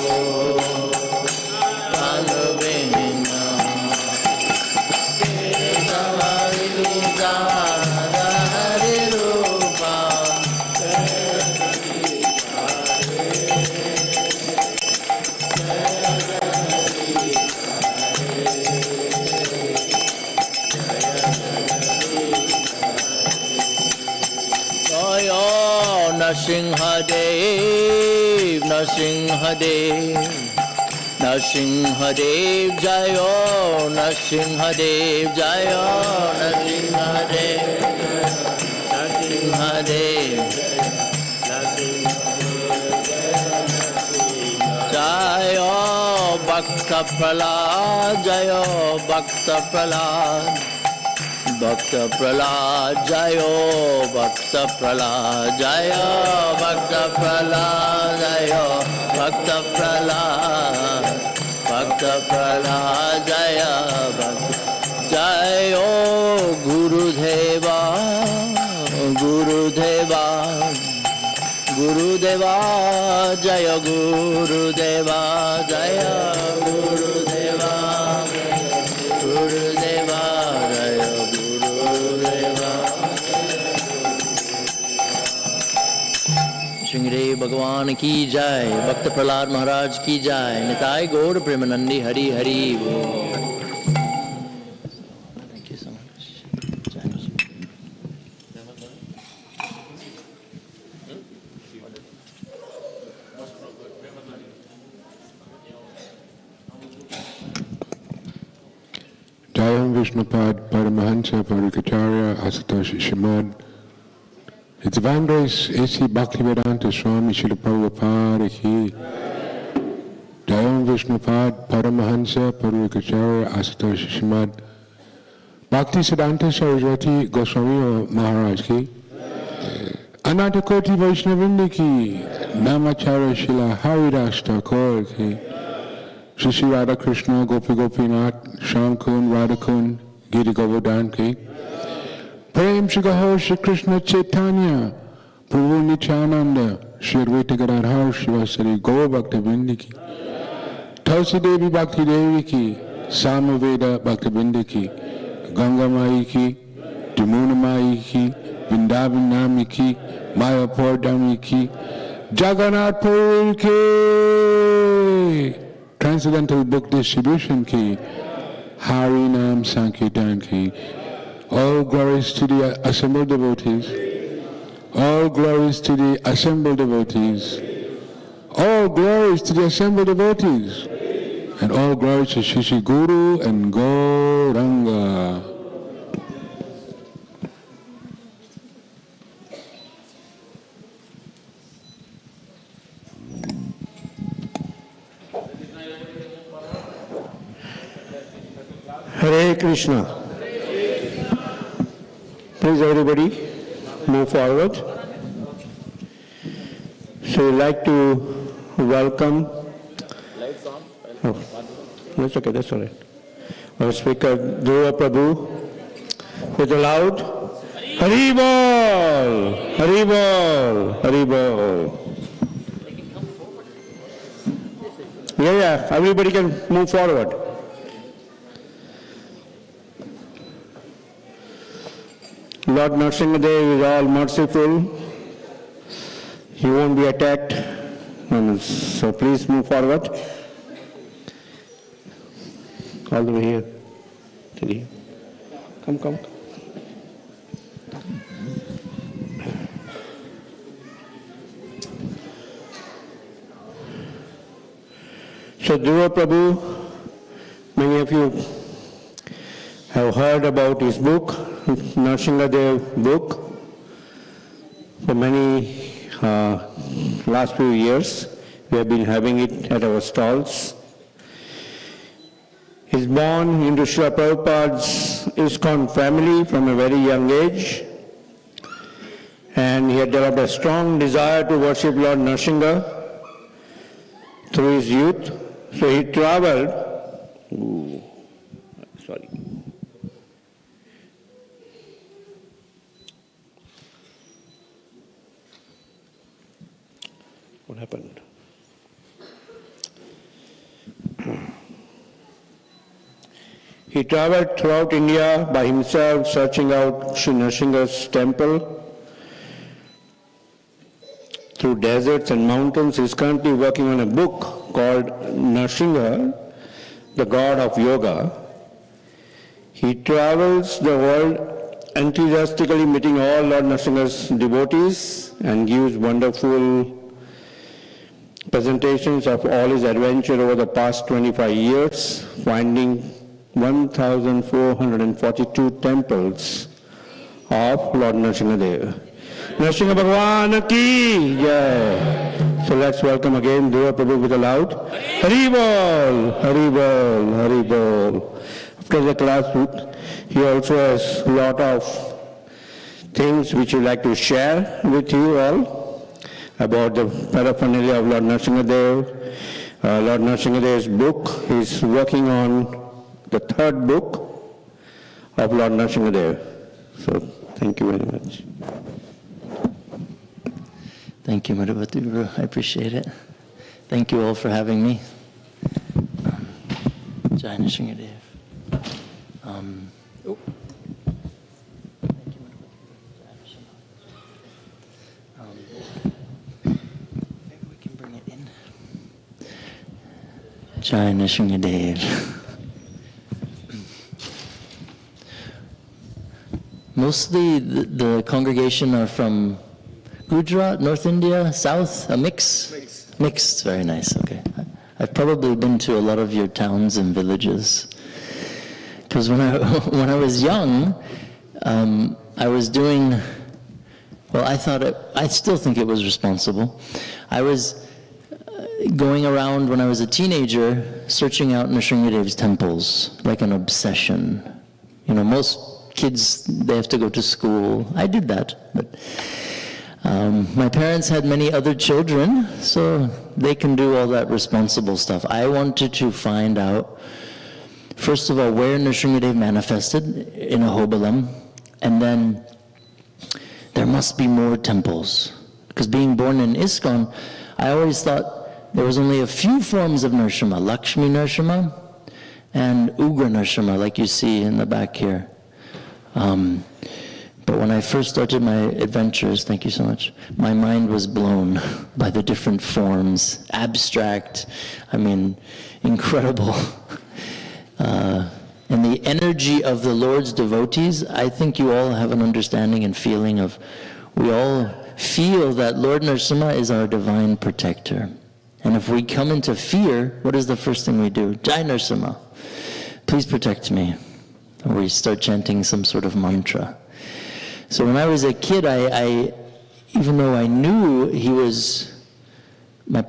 Nrsimhadev, Nrsimhadev, Nrsimhadev Jayo, Nrsimhadev Jayo, Nrsimhadev, Nrsimhadev, Jayo Bhakta Prahlad, Jayo Bhakta Prahlad. Bhakta Prahlad Jayo, Bhakta Prahlad Jayo, Bhakta Prahlad Jayo, Bhakta Prahlad, Bhakta Prahlad Jaya, Bhakta Jayo Gurudeva, Gurudeva, Gurudeva Jaya, Gurudeva Jaya, Gurudeva, Gurudeva Jaya. Sringeri भगवान की जय, भक्त प्रहलाद महाराज की जय, निताय गौर प्रेमानंदी हरि हरि बोल। Thank you so much. Jayam Vishnupad Paramahansa Parikacharya Asatoshi Shimad. His Divine Grace A.C. Bhaktivedanta Swami Srila Prabhupada Ki. Jayam Vishnupad Paramahansa Parikacharya Asatoshi Shimad. Bhakti Siddhanta Saraswati Goswami Mharaj Ki. Ananta Koti Vaishnavindi Ki. Namacharya Shila Haridas Thakur Ki. Shri Shri Radha Krishna Gopi Gopinath Shyam Kund Radha Kund Giri Govardhan Ki. Prem Shri Gaho Shri Krishna Chaitanya Prabhu Nityananda Shri Advaita Gadadhar Shivasari Gaur Bhakta Vindi Ki. Tulsi Devi Bhakti Devi Ki. Samaveda Bhakta Vindi Ki. Ganga Mai Ki. Jamuna Mai Ki. Vrindavan Nami Ki. Mayapur Dhami Ki. Jagannath Puri Ki. Transcendental Book Distribution Ki. Hari Nam Sankirtan Ki. All glories to the assembled devotees. All glories to the assembled devotees. All glories to the assembled devotees. And all glories to Shri Shri Guru and Gauranga. Hare Krishna. Please everybody move forward. So we'd like to welcome. Oh, that's okay, that's all right. Our speaker, Dhuruva Prabhu, with a loud Hari Bol, Hari Bol, Hari Bol. Yeah, everybody can move forward. Lord Nrsimhadev is all merciful. He won't be attacked. So please move forward. All the way here. Till here. Come. So Dhuruva Prabhu, many of you have heard about his book, Nrsimhadev book, for many last few years. We have been having it at our stalls. He is born into Srila Prabhupada's ISKCON family from a very young age, and he had developed a strong desire to worship Lord Nrsimha through his youth. So he traveled. What happened? He traveled throughout India by himself, searching out Sri Nrsimha's temple. Through deserts and mountains, he is currently working on a book called Nrsimha, the God of Yoga. He travels the world enthusiastically meeting all Lord Nrsimha's devotees and gives wonderful presentations of all his adventure over the past 25 years, finding 1,442 temples of Lord Nrsimha Deva. Nrsimha Bhagwan ki jai. So let's welcome again Dhuruva Prabhu with a loud Hari Bol, Hari Bol, Hari Bol. After the class, he also has a lot of things which he'd like to share with you all about the paraphernalia of Lord Nrsimha Deva. Lord Nrsimha Deva's book. He's working on the third book of Lord Nrsimha Deva. So thank you very much. Thank you, Madhavati Guru. I appreciate it. Thank you all for having me. Jai Nrsimhadev. Maybe we can bring it in. Jai Nrsimhadev. Mostly the congregation are from Gujarat, North India, South, a mix? Mixed, very nice, okay. I've probably been to a lot of your towns and villages. Because when I was young, I was doing, well, I still think it was responsible. I was going around when I was a teenager, searching out Nrsimhadev's temples, like an obsession. You know, most kids, they have to go to school. I did that, but my parents had many other children, so they can do all that responsible stuff. I wanted to find out, first of all, where Nrsimhadev manifested in Ahobilam, and then there must be more temples. Because being born in ISKCON, I always thought there was only a few forms of Nrsimha, Lakshmi Nrsimha and Ugra Nrsimha, like you see in the back here. But when I first started my adventures, thank you so much, my mind was blown by the different forms, abstract, I mean, incredible. And the energy of the Lord's devotees, I think you all have an understanding and feeling of, we all feel that Lord Nrsimha is our divine protector. And if we come into fear, what is the first thing we do? Jai Nrsimha, please protect me. Or we start chanting some sort of mantra. So when I was a kid, I even though I knew he was the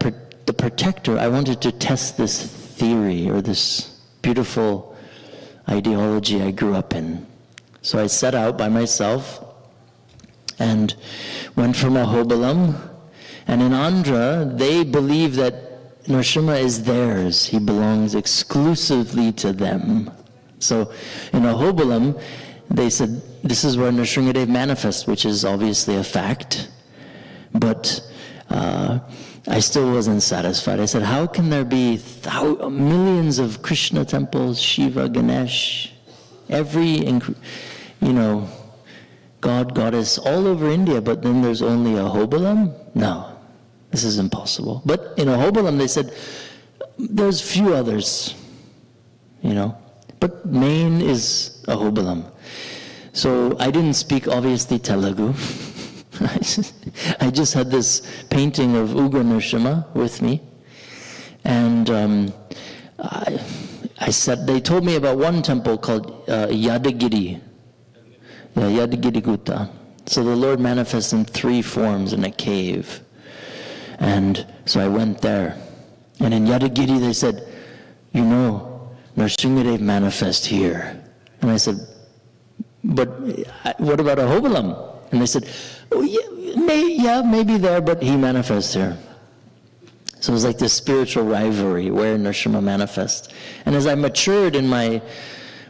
protector, I wanted to test this theory or this beautiful ideology I grew up in. So I set out by myself and went from Ahobilam. And in Andhra, they believe that Nrsimha is theirs. He belongs exclusively to them. So in Ahobilam, they said, this is where Nrsimhadev manifests, which is obviously a fact. But I still wasn't satisfied. I said, how can there be millions of Krishna temples, Shiva, Ganesh, every, God, goddess, all over India, but then there's only Ahobilam? No, this is impossible. But in Ahobilam, they said, there's few others, but main is Ahobilam. So I didn't speak, obviously, Telugu. I just had this painting of Ugra Nrsimha with me. And I said, they told me about one temple called Yadagiri. Yadagiri Gutta. So the Lord manifests in 3 forms in a cave. And so I went there. And in Yadagiri they said, Nrsimhadev manifest here. And I said, but what about Ahobilam? And they said, oh, yeah, maybe there, but he manifests here. So it was like this spiritual rivalry where Nrsimha manifests. And as I matured in my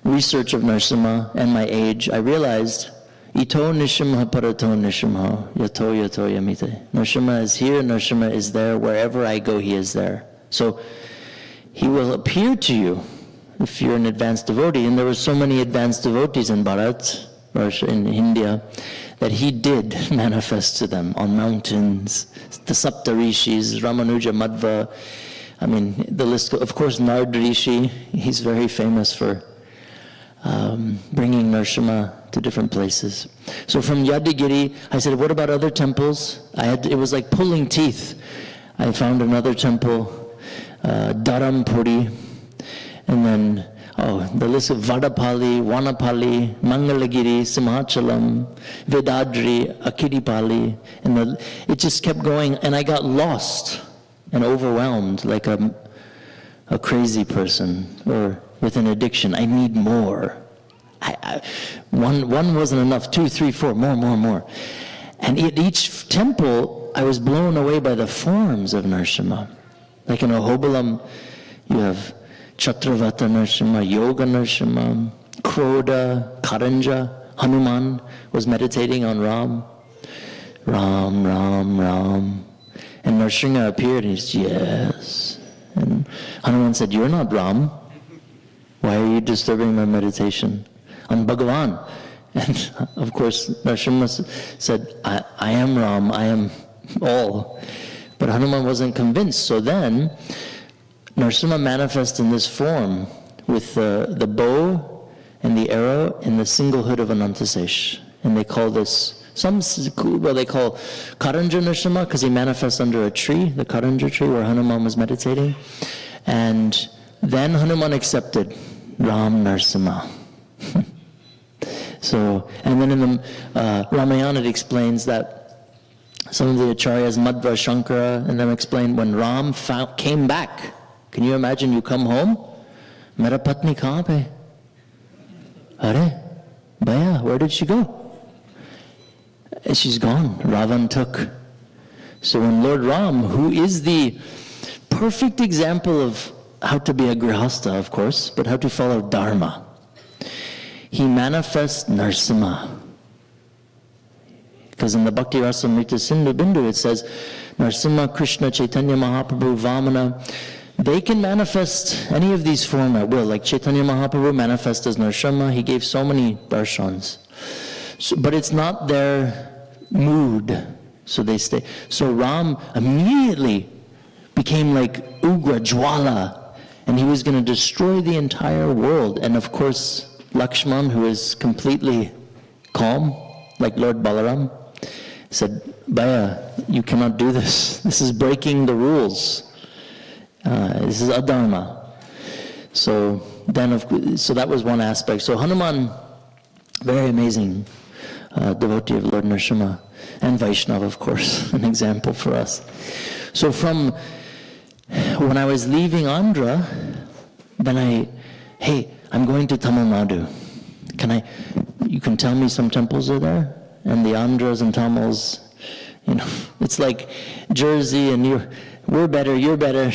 research of Nrsimha and my age, I realized, Ito Nrsimha Parato Nrsimha, Yato Yato Yamite. Nrsimha is here, Nrsimha is there. Wherever I go, he is there. So he will appear to you if you're an advanced devotee, and there were so many advanced devotees in Bharat, or in India, that he did manifest to them on mountains, the Saptarishis, Ramanuja, Madhva, I mean, the list, of course, Nard Rishi, he's very famous for bringing Narasimha to different places. So from Yadigiri, I said, what about other temples? It was like pulling teeth. I found another temple, Dharampuri, and then, the list of Vadapali, Vanapali, Mangalagiri, Simhachalam, Vedadri, Akiripali, and it just kept going, and I got lost and overwhelmed like a crazy person or with an addiction. I need more. One wasn't enough, 2, 3, 4, more. And at each temple, I was blown away by the forms of Narasimha. Like in Ahobalam, you have Chatravata Narasimha, Yoga Narasimha, Krodha, Karanja, Hanuman was meditating on Ram. Ram. And Narasimha appeared and he said, yes. And Hanuman said, you're not Ram. Why are you disturbing my meditation? I'm Bhagavan. And of course, Narasimha said, I am Ram, I am all. But Hanuman wasn't convinced. So then, Narasimha manifests in this form with the bow and the arrow and the singlehood of Anantasesh. And they call this, they call Karanja Narasimha because he manifests under a tree, the Karanja tree where Hanuman was meditating. And then Hanuman accepted Ram Narasimha. So, and then in the Ramayana it explains that some of the acharyas, Madhva, Shankara, and them explain when Ram came back. Can you imagine you come home? Mera patni kahan pe? Are, Bhaiya, where did she go? She's gone. Ravan took. So when Lord Ram, who is the perfect example of how to be a grihastha, of course, but how to follow dharma, he manifests Narasimha. Because in the Bhakti Rasamrita Sindhu Bindu it says, Narasimha, Krishna, Chaitanya Mahaprabhu, Vamana, they can manifest any of these forms at will. Like Chaitanya Mahaprabhu manifests as Narasimha, he gave so many darshans. But it's not their mood, so they stay. So Ram immediately became like Ugra, Jwala, and he was going to destroy the entire world. And of course, Lakshman, who is completely calm, like Lord Balaram, said, Bhaiya, you cannot do this. This is breaking the rules. This is adharma. So that was one aspect. So Hanuman, very amazing devotee of Lord Narasimha, and Vaishnava, of course, an example for us. So from when I was leaving Andhra, then I'm going to Tamil Nadu. You can tell me some temples are there? And the Andhras and Tamils, it's like Jersey and we're better, you're better,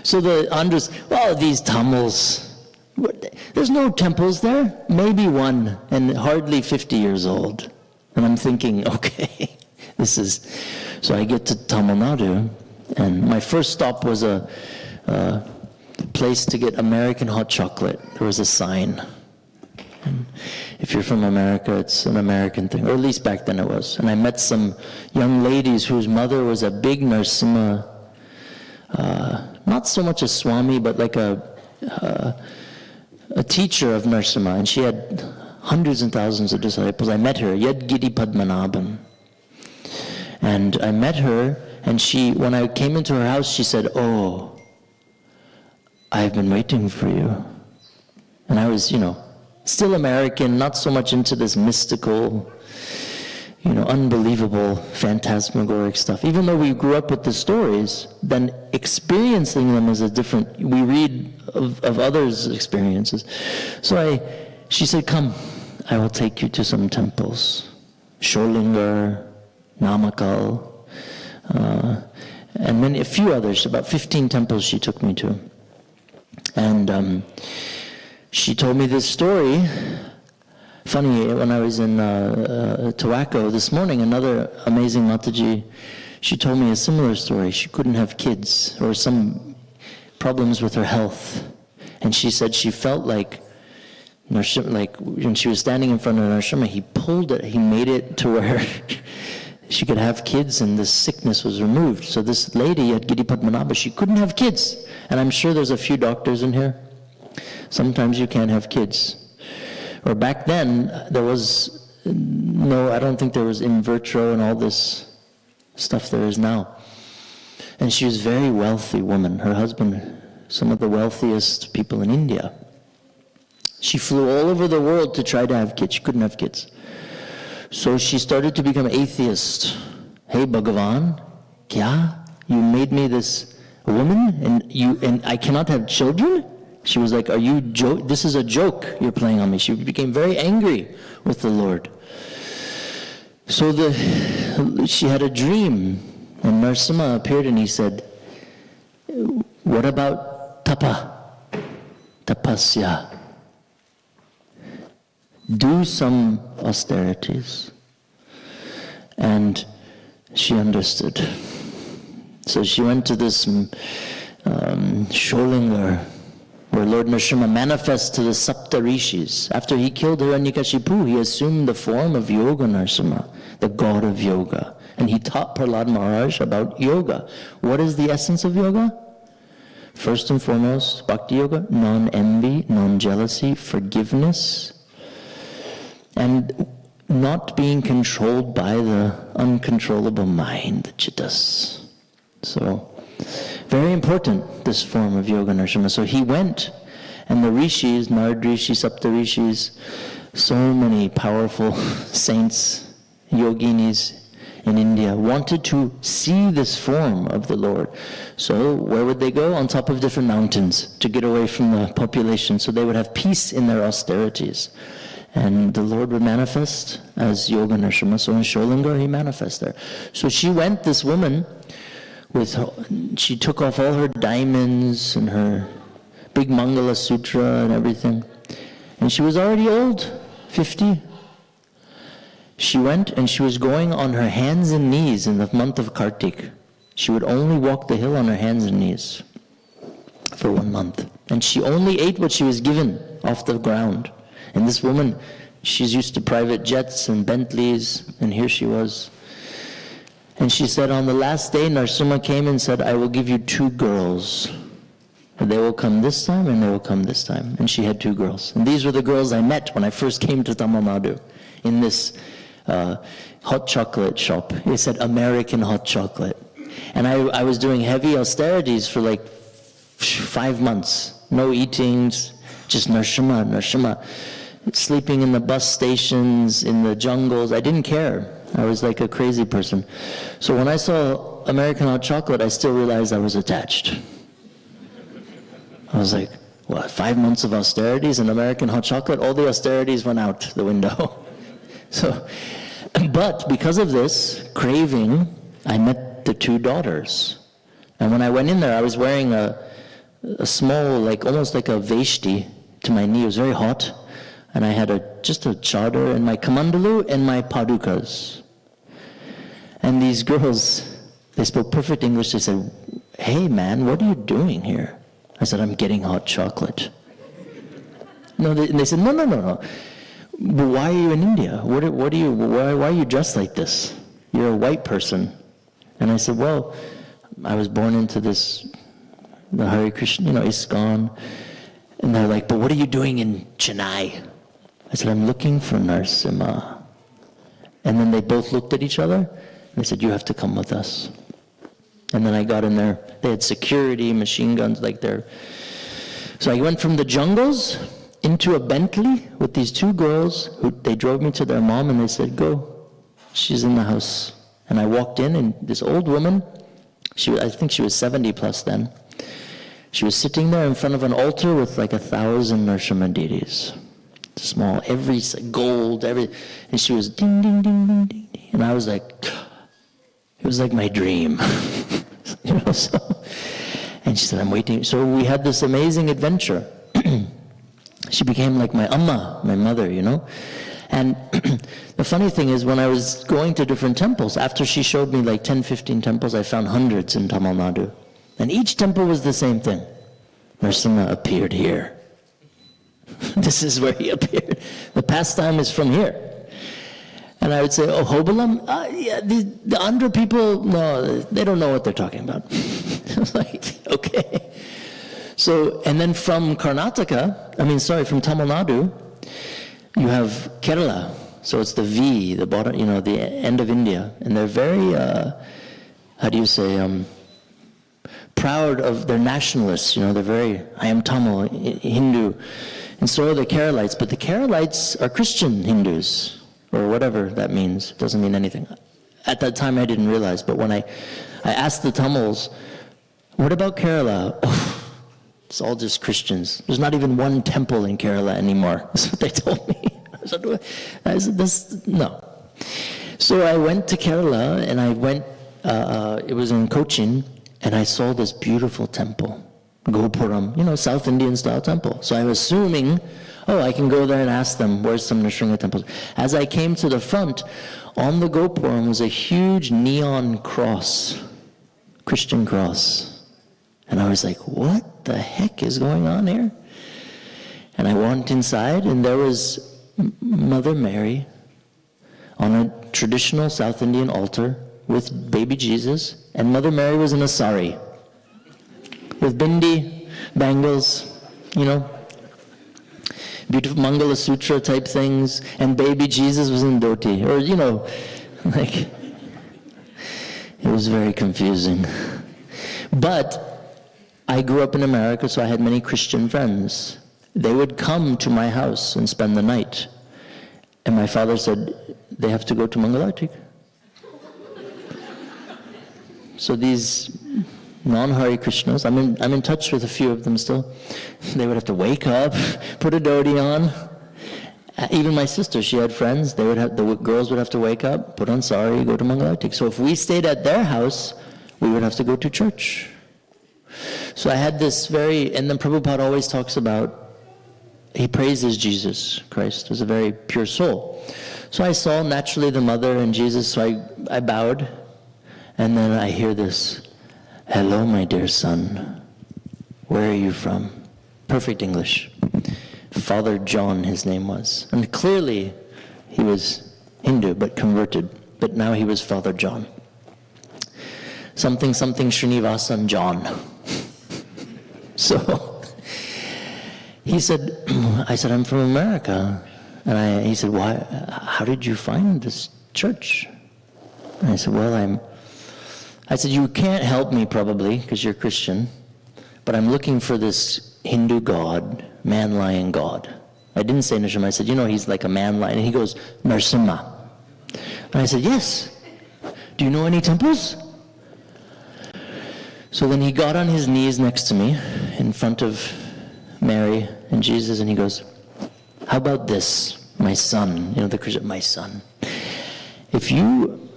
So the Andhras, these Tamils, there's no temples there, maybe one, and hardly 50 years old. And I'm thinking, okay, so I get to Tamil Nadu, and my first stop was a place to get American hot chocolate. There was a sign. And if you're from America, it's an American thing, or at least back then it was. And I met some young ladies whose mother was a big Narasimha, not so much a Swami, but like a teacher of Narasimha, and she had hundreds and thousands of disciples. I met her, Yadgiri Padmanabhan. And I met her, and when I came into her house, she said, oh, I've been waiting for you. And I was, still American, not so much into this mystical, unbelievable, phantasmagoric stuff. Even though we grew up with the stories, then experiencing them is we read of others' experiences. So she said, come, I will take you to some temples. Sholingar, Namakal, and a few others, about 15 temples she took me to. And she told me this story. Funny, when I was in Tawako this morning, another amazing Mataji, she told me a similar story. She couldn't have kids, or some problems with her health. And she said she felt like when she was standing in front of Narasimha, he pulled it, he made it to where she could have kids and this sickness was removed. So this lady at Giri Padmanabha, she couldn't have kids. And I'm sure there's a few doctors in here. Sometimes you can't have kids. Or back then, there was no, I don't think there was in vitro and all this stuff there is now. And she was a very wealthy woman. Her husband, some of the wealthiest people in India. She flew all over the world to try to have kids. She couldn't have kids. So she started to become atheist. Hey Bhagavan, kya? You made me this woman and I cannot have children? She was like, this is a joke you're playing on me. She became very angry with the Lord. So she had a dream, and Narasimha appeared and he said, what about tapasya? Do some austerities. And she understood. So she went to this Sholingar, where Lord Narasimha manifests to the Sapta Rishis. After he killed Hiranyakashipu, he assumed the form of Yoga Narasimha, the god of yoga. And he taught Prahlad Maharaj about yoga. What is the essence of yoga? First and foremost, Bhakti Yoga, non-envy, non-jealousy, forgiveness, and not being controlled by the uncontrollable mind, the chittas. So, very important, this form of Yoga Narasimha. So he went, and the rishis, Narad Rishi, Sapta Rishis, so many powerful saints, yoginis in India, wanted to see this form of the Lord. So where would they go? On top of different mountains to get away from the population, so they would have peace in their austerities. And the Lord would manifest as Yoga Narasimha. So in Sholingar, he manifests there. So she went, this woman, she took off all her diamonds and her big Mangala Sutra and everything. And she was already old, 50. She went and she was going on her hands and knees in the month of Kartik. She would only walk the hill on her hands and knees for 1 month. And she only ate what she was given off the ground. And this woman, she's used to private jets and Bentleys, and here she was. And she said, on the last day, Narasimha came and said, I will give you 2 girls. And they will come this time, and they will come this time. And she had 2 girls. And these were the girls I met when I first came to Tamil Nadu, in this hot chocolate shop. It said American hot chocolate. And I was doing heavy austerities for like 5 months. No eatings, just Narasimha. Sleeping in the bus stations, in the jungles. I didn't care. I was like a crazy person. So when I saw American hot chocolate, I still realized I was attached. I was like, what, 5 months of austerities and American hot chocolate? All the austerities went out the window. So, but because of this craving, I met the 2 daughters. And when I went in there, I was wearing a small, like almost like a veshti to my knee. It was very hot. And I had just a chadar and my kamandalu and my padukas. And these girls, they spoke perfect English. They said, hey man, what are you doing here? I said, I'm getting hot chocolate. No, they said, no. But why are you in India? Why are you dressed like this? You're a white person. And I said, well, I was born into the Hare Krishna, ISKCON. And they're like, but what are you doing in Chennai? I said, I'm looking for Narasimha. And then they both looked at each other, and they said, you have to come with us. And then I got in there. They had security, machine guns, like there. So I went from the jungles into a Bentley with these 2 girls. They drove me to their mom, and they said, go. She's in the house. And I walked in, and this old woman, I think she was 70 plus then. She was sitting there in front of an altar with like 1,000 Narasimha deities. Small, every gold, and she was ding, ding, ding, ding, ding, ding. And I was like, it was like my dream. And she said, I'm waiting. So we had this amazing adventure. She became like my amma, my mother, And the funny thing is, when I was going to different temples, after she showed me like 10, 15 temples, I found hundreds in Tamil Nadu. And each temple was the same thing. Narasimha appeared here. This is where he appeared. The pastime is from here. And I would say, oh, Hobalam? Yeah, the Andhra people, no, they don't know what they're talking about. I was like, okay. So, and then from from Tamil Nadu, you have Kerala. So it's the V, the bottom, the end of India. And they're very, proud of their nationalists. They're very, I am Tamil, Hindu. And so are the Keralites. But the Keralites are Christian Hindus, or whatever that means. It doesn't mean anything. At that time, I didn't realize. But when I asked the Tamils, what about Kerala? Oh, it's all just Christians. There's not even one temple in Kerala anymore. That's what they told me. I said, no. So I went to Kerala, and I went, it was in Cochin, and I saw this beautiful temple, Gopuram, South Indian style temple. So I was assuming, I can go there and ask them, where's some Nrsimha temples? As I came to the front, on the Gopuram was a huge neon cross, Christian cross. And I was like, what the heck is going on here? And I went inside, and there was Mother Mary on a traditional South Indian altar with baby Jesus, and Mother Mary was in a sari with bindi, bangles, beautiful Mangala Sutra type things, and baby Jesus was in dhoti, or it was very confusing. But I grew up in America, so I had many Christian friends. They would come to my house and spend the night. And my father said, they have to go to Mangalartik. So these non-Hare Krishnas, I'm in touch with a few of them still. They would have to wake up, put a dhoti on. Even my sister, she had friends. The girls would have to wake up, put on sari, go to Mangalartik. So if we stayed at their house, we would have to go to church. So I had this and then Prabhupada always talks about, he praises Jesus Christ as a very pure soul. So I saw naturally the mother and Jesus, so I bowed, and then I hear this, hello, my dear son, where are you from? Perfect English. Father John, his name was. And clearly he was Hindu, but converted, but now he was Father John. Something Srinivasan John. So I said, I'm from America. And he said, why? How did you find this church? And I said, I said, you can't help me probably because you're Christian, but I'm looking for this Hindu god, man-lion god. I didn't say Nrsimha. I said, he's like a man-lion. And he goes, Nrsimha. And I said, yes. Do you know any temples? So then he got on his knees next to me in front of Mary and Jesus, and he goes, how about this, my son, the Christian, my son. If you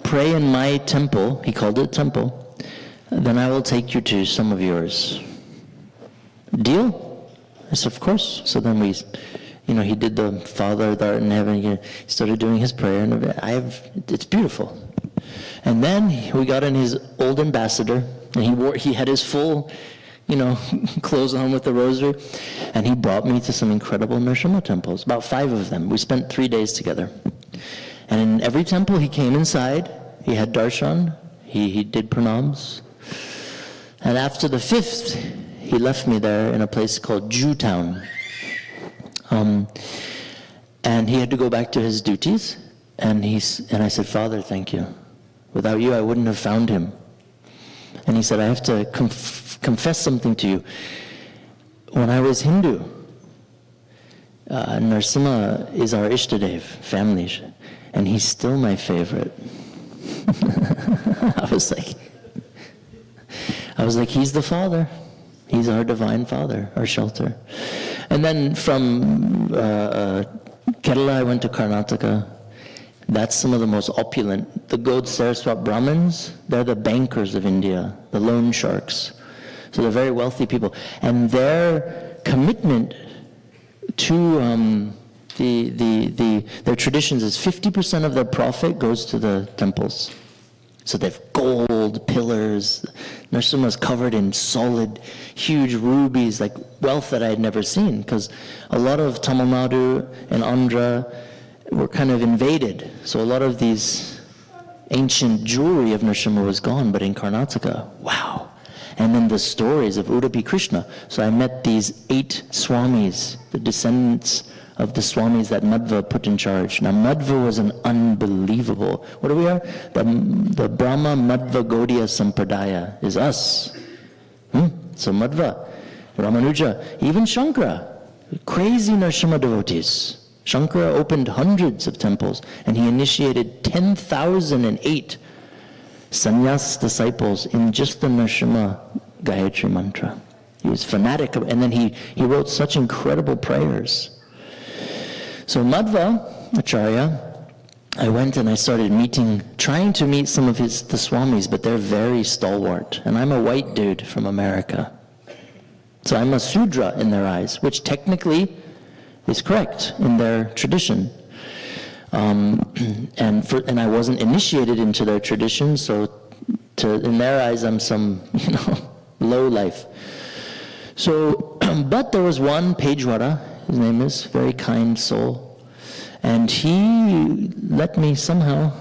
pray in my temple, he called it temple, then I will take you to some of yours. Deal? I said, of course. So then he did the Father that art in heaven, he started doing his prayer, and it's beautiful. And then we got in his old ambassador, and he had his full, clothes on with the rosary, and he brought me to some incredible Nrsimha temples, about 5 of them. We spent 3 days together. And in every temple he came inside, he had darshan, he did pranams. And after the 5th, he left me there in a place called Jewtown. And he had to go back to his duties, and I said, Father, thank you. Without you, I wouldn't have found him. And he said, I have to confess something to you. When I was Hindu, Nrsimha is our Ishtadev, family, and he's still my favorite. I was like, he's the Father. He's our divine Father, our shelter. And then from Kerala, I went to Karnataka. That's some of the most opulent. The Gaud Saraswat Brahmins, they're the bankers of India, the loan sharks. So they're very wealthy people. And their commitment to their traditions is 50% of their profit goes to the temples. So they have gold pillars. Narasimha is covered in solid, huge rubies, like wealth that I had never seen, because a lot of Tamil Nadu and Andhra were kind of invaded. So a lot of these ancient jewelry of Narasimha was gone, but in Karnataka, wow. And then the stories of Udupi Krishna. So I met these 8 Swamis, the descendants of the Swamis that Madhva put in charge. Now Madhva was an unbelievable, what are we are? The Brahma Madhva Gaudiya Sampradaya is us. So Madhva, Ramanuja, even Shankara, crazy Narasimha devotees. Shankara opened hundreds of temples, and he initiated 10,008 sannyas disciples in just the Narasimha Gayatri mantra. He was fanatic, and then he wrote such incredible prayers. So Madhva Acharya, I went and I started trying to meet some of the Swamis, but they're very stalwart. And I'm a white dude from America. So I'm a Sudra in their eyes, which technically is correct in their tradition. And I wasn't initiated into their tradition, so in their eyes I'm some, low life. So, but there was one, Pejwara, his name is, very kind soul, and he let me somehow,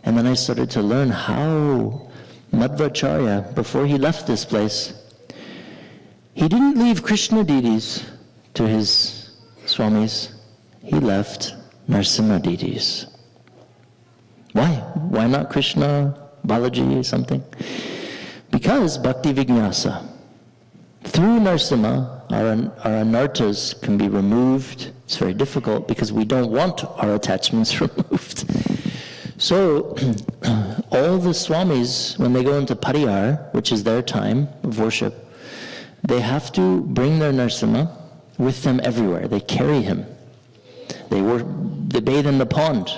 and then I started to learn how Madhvacharya, before he left this place, he didn't leave Krishna deities to his Swamis, he left Narasimha deities. Why? Why not Krishna, Balaji, something? Because Bhakti Vinyasa. Through Narasimha, our anarthas can be removed. It's very difficult because we don't want our attachments removed. So, all the Swamis, when they go into Pariyar, which is their time of worship, they have to bring their Narasimha with them everywhere. They carry him. They bathe in the pond.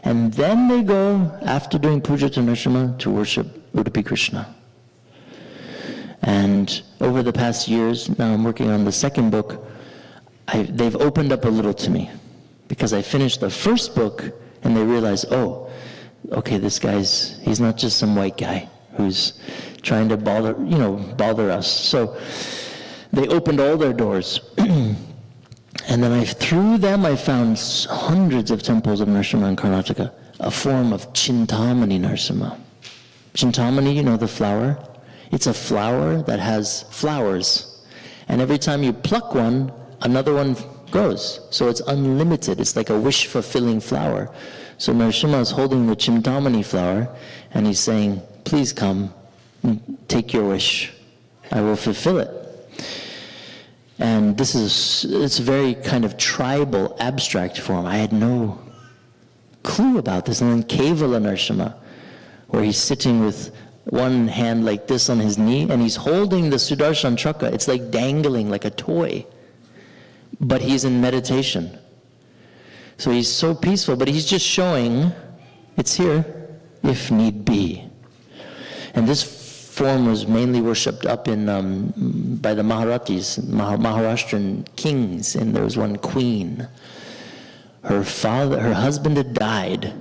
And then they go, after doing puja to Narasimha, to worship Udupi Krishna. And over the past years, now I'm working on the second book, they've opened up a little to me. Because I finished the first book, and they realized, oh, okay, he's not just some white guy who's trying to bother us. So they opened all their doors. And then through them I found hundreds of temples of Narasimha in Karnataka, a form of Chintamani Narasimha. Chintamani, the flower? It's a flower that has flowers. And every time you pluck one, another one grows. So it's unlimited. It's like a wish-fulfilling flower. So Narasimha is holding the Chintamani flower, and he's saying, please come, take your wish. I will fulfill it. And it's a very kind of tribal, abstract form. I had no clue about this. And then Kevala Narasimha, where he's sitting with one hand like this on his knee, and he's holding the Sudarshan Chakra. It's like dangling like a toy. But he's in meditation. So he's so peaceful, but he's just showing it's here if need be. And this form was mainly worshipped up by the Maharatis, Maharashtrian kings, and there was one queen. Her husband had died,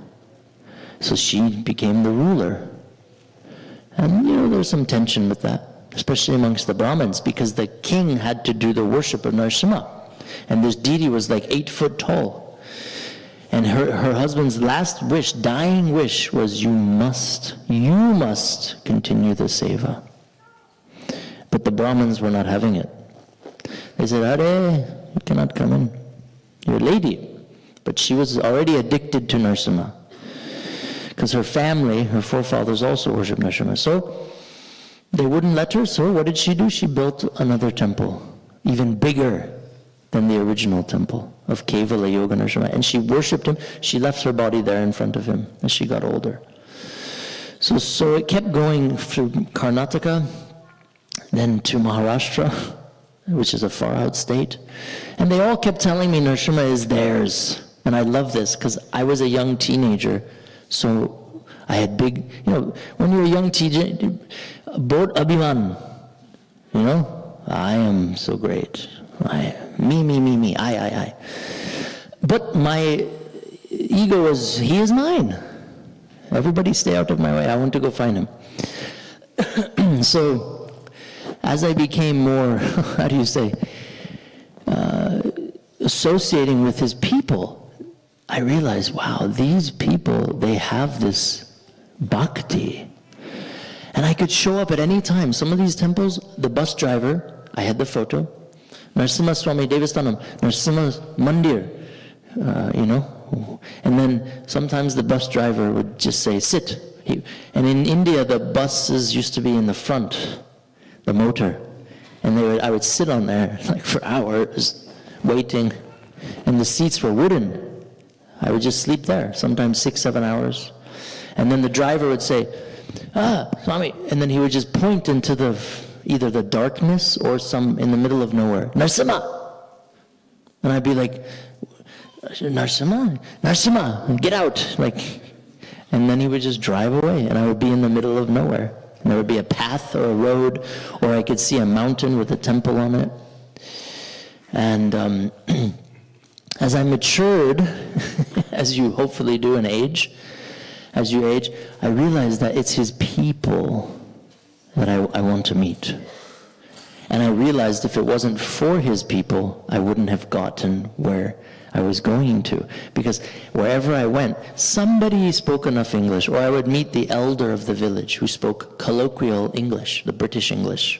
so she became the ruler. And there's some tension with that, especially amongst the Brahmins, because the king had to do the worship of Narasimha. And this deity was like 8 foot tall. And her husband's last wish, dying wish, was you must continue the seva. But the Brahmins were not having it. They said, Hare, you cannot come in. You're a lady. But she was already addicted to Narasimha. Because her family, her forefathers also worshipped Narasimha. So they wouldn't let her. So what did she do? She built another temple, even bigger than the original temple of Kevala Yoga Narasimha. And she worshipped him. She left her body there in front of him as she got older. So it kept going through Karnataka, then to Maharashtra, which is a far out state. And they all kept telling me Narasimha is theirs. And I love this because I was a young teenager. So I had big, when you're a young teenager, Bod Abhiman, I am so great. Me, I. But my ego was, he is mine. Everybody stay out of my way. I want to go find him. So, as I became more, how do you say, associating with his people, I realized, wow, these people, they have this bhakti. And I could show up at any time. Some of these temples, the bus driver, I had the photo, Narasimha Swami Devastanam, Narasimha Mandir, and then sometimes the bus driver would just say, sit. And in India, the buses used to be in the front, the motor. And I would sit on there like for hours, waiting. And the seats were wooden. I would just sleep there, sometimes 6-7 hours. And then the driver would say, Swami, and then he would just point into either the darkness or in the middle of nowhere, Narasimha! And I'd be like, Narasimha, get out! And then he would just drive away, and I would be in the middle of nowhere. And there would be a path or a road, or I could see a mountain with a temple on it. And as I matured, as you hopefully do in age, as you age, I realized that it's his people that I want to meet. And I realized if it wasn't for his people, I wouldn't have gotten where I was going to. Because wherever I went, somebody spoke enough English, or I would meet the elder of the village who spoke colloquial English, the British English.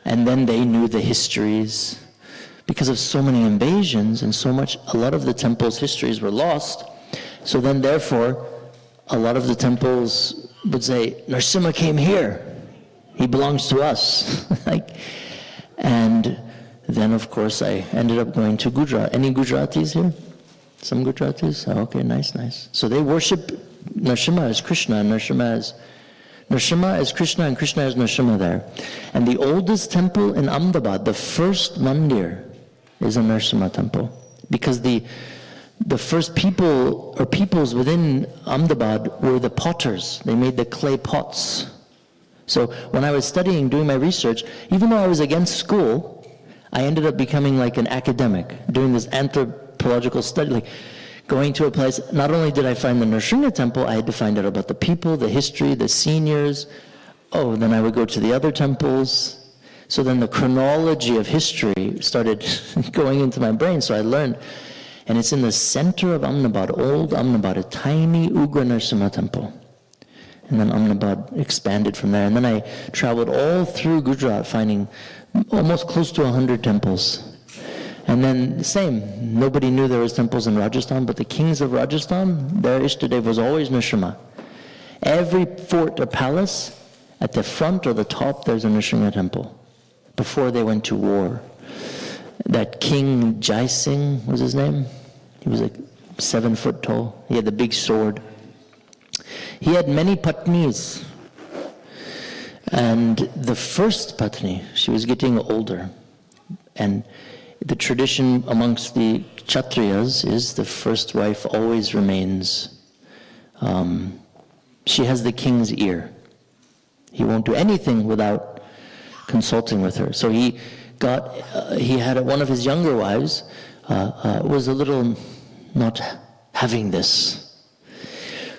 And then they knew the histories. Because of so many invasions and a lot of the temple's histories were lost. So then therefore, a lot of the temples would say, Narasimha came here. He belongs to us. And then, of course, I ended up going to Gujarat. Any Gujaratis here? Some Gujaratis? Oh, okay, nice. So they worship Narasimha as Krishna, and Narasimha as Krishna, and Krishna as Narasimha there. And the oldest temple in Ahmedabad, the first mandir, is a Narasimha temple. Because the first peoples within Ahmedabad were the potters. They made the clay pots. So when I was studying, doing my research, even though I was against school, I ended up becoming like an academic, doing this anthropological study, going to a place. Not only did I find the Nrsimha temple, I had to find out about the people, the history, the seniors. Then I would go to the other temples. So then the chronology of history started going into my brain, so I learned. And it's in the center of Ahmedabad, old Ahmedabad, a tiny Ugra Nrsimha temple. And then Ahmedabad expanded from there. And then I traveled all through Gujarat, finding almost close to 100 temples. And then same, nobody knew there was temples in Rajasthan, but the kings of Rajasthan, their Ishtadev was always Nrsimha. Every fort or palace, at the front or the top, there's a Nrsimha temple, before they went to war. That King Jai Singh was his name. He was 7 foot tall. He had the big sword. He had many patnis. And the first patni, she was getting older. And the tradition amongst the Kshatriyas is the first wife always remains. She has the king's ear. He won't do anything without consulting with her. So he had one of his younger wives was a little not having this.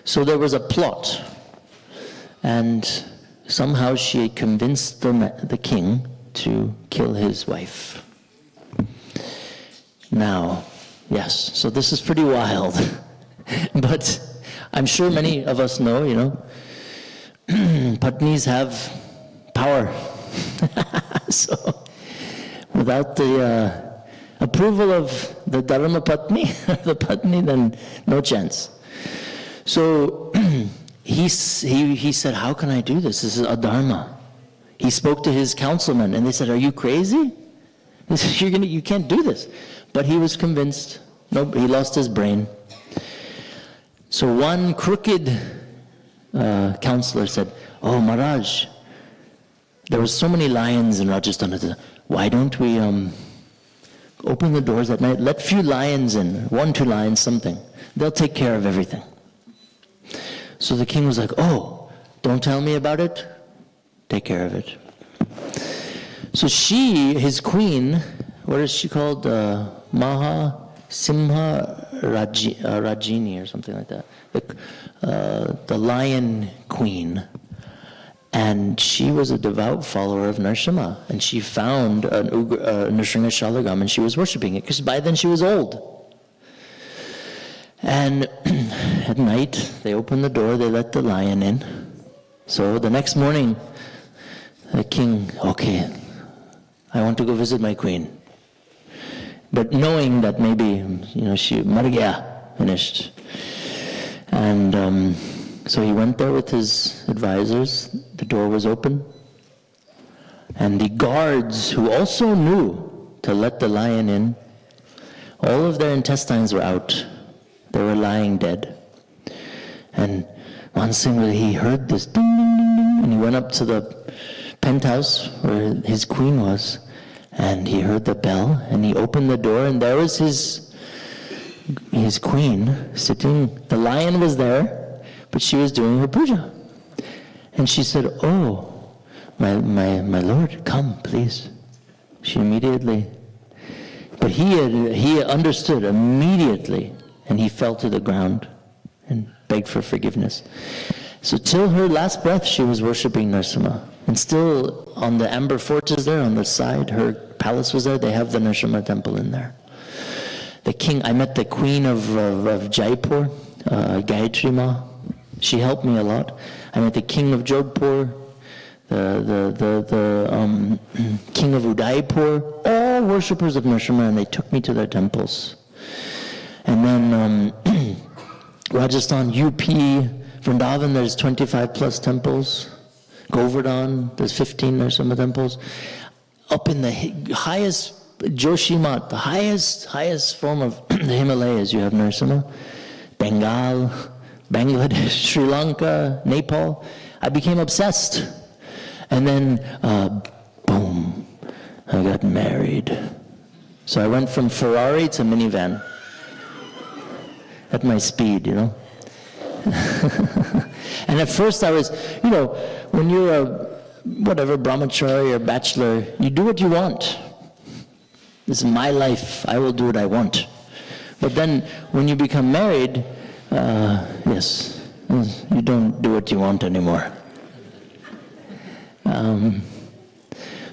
So there was a plot, and somehow she convinced the king to kill his wife. Now, yes, so this is pretty wild, but I'm sure many of us know, patnis have power. So without the approval of the Dharma Patni, the Patni, then no chance. So he said, how can I do this? This is adharma. He spoke to his councilmen, and they said, are you crazy? He said, you can't do this. But he was convinced. No, he lost his brain. So one crooked counselor said, oh, Mharaj, there were so many lions in Rajasthan. Why don't we open the doors at night, let few lions in, 1-2 lions, something. They'll take care of everything. So the king was like, oh, don't tell me about it. Take care of it. So she, his queen, what is she called? Maha, Simha, Rajini or something like that, the lion queen. And she was a devout follower of Narasimha, and she found Nrsinga Shalagam, and she was worshipping it, because by then she was old. And at night, they opened the door, they let the lion in. So the next morning, the king, okay, I want to go visit my queen. But knowing that maybe, she mar gaya, finished. And so he went there with his advisors. The door was open. And the guards, who also knew to let the lion in, all of their intestines were out. They were lying dead. And one single, he heard this ding, ding, ding, ding, and he went up to the penthouse where his queen was, and he heard the bell, and he opened the door, and there was his queen sitting. The lion was there, but she was doing her puja. And she said, "Oh, my lord, come, please." She immediately, but he understood immediately, and he fell to the ground and begged for forgiveness. So till her last breath, she was worshipping Narasimha. And still on the amber fort is there on the side, her palace was there, they have the Narasimha temple in there. The king, I met the queen of Jaipur, Gayatri Ma. She helped me a lot. I met the king of Jodhpur, the king of Udaipur, all worshippers of Narasimha, and they took me to their temples. And then Rajasthan, UP, Vrindavan, there's 25 plus temples. Govardhan, there's 15 Narasimha temples. Up in the highest, Joshimat, the highest form of the Himalayas, you have Narasimha. Bengal, Bangladesh, Sri Lanka, Nepal. I became obsessed. And then, boom, I got married. So I went from Ferrari to minivan. At my speed, And at first I was, when you're a, brahmachari or bachelor, you do what you want. This is my life, I will do what I want. But then when you become married, yes, you don't do what you want anymore.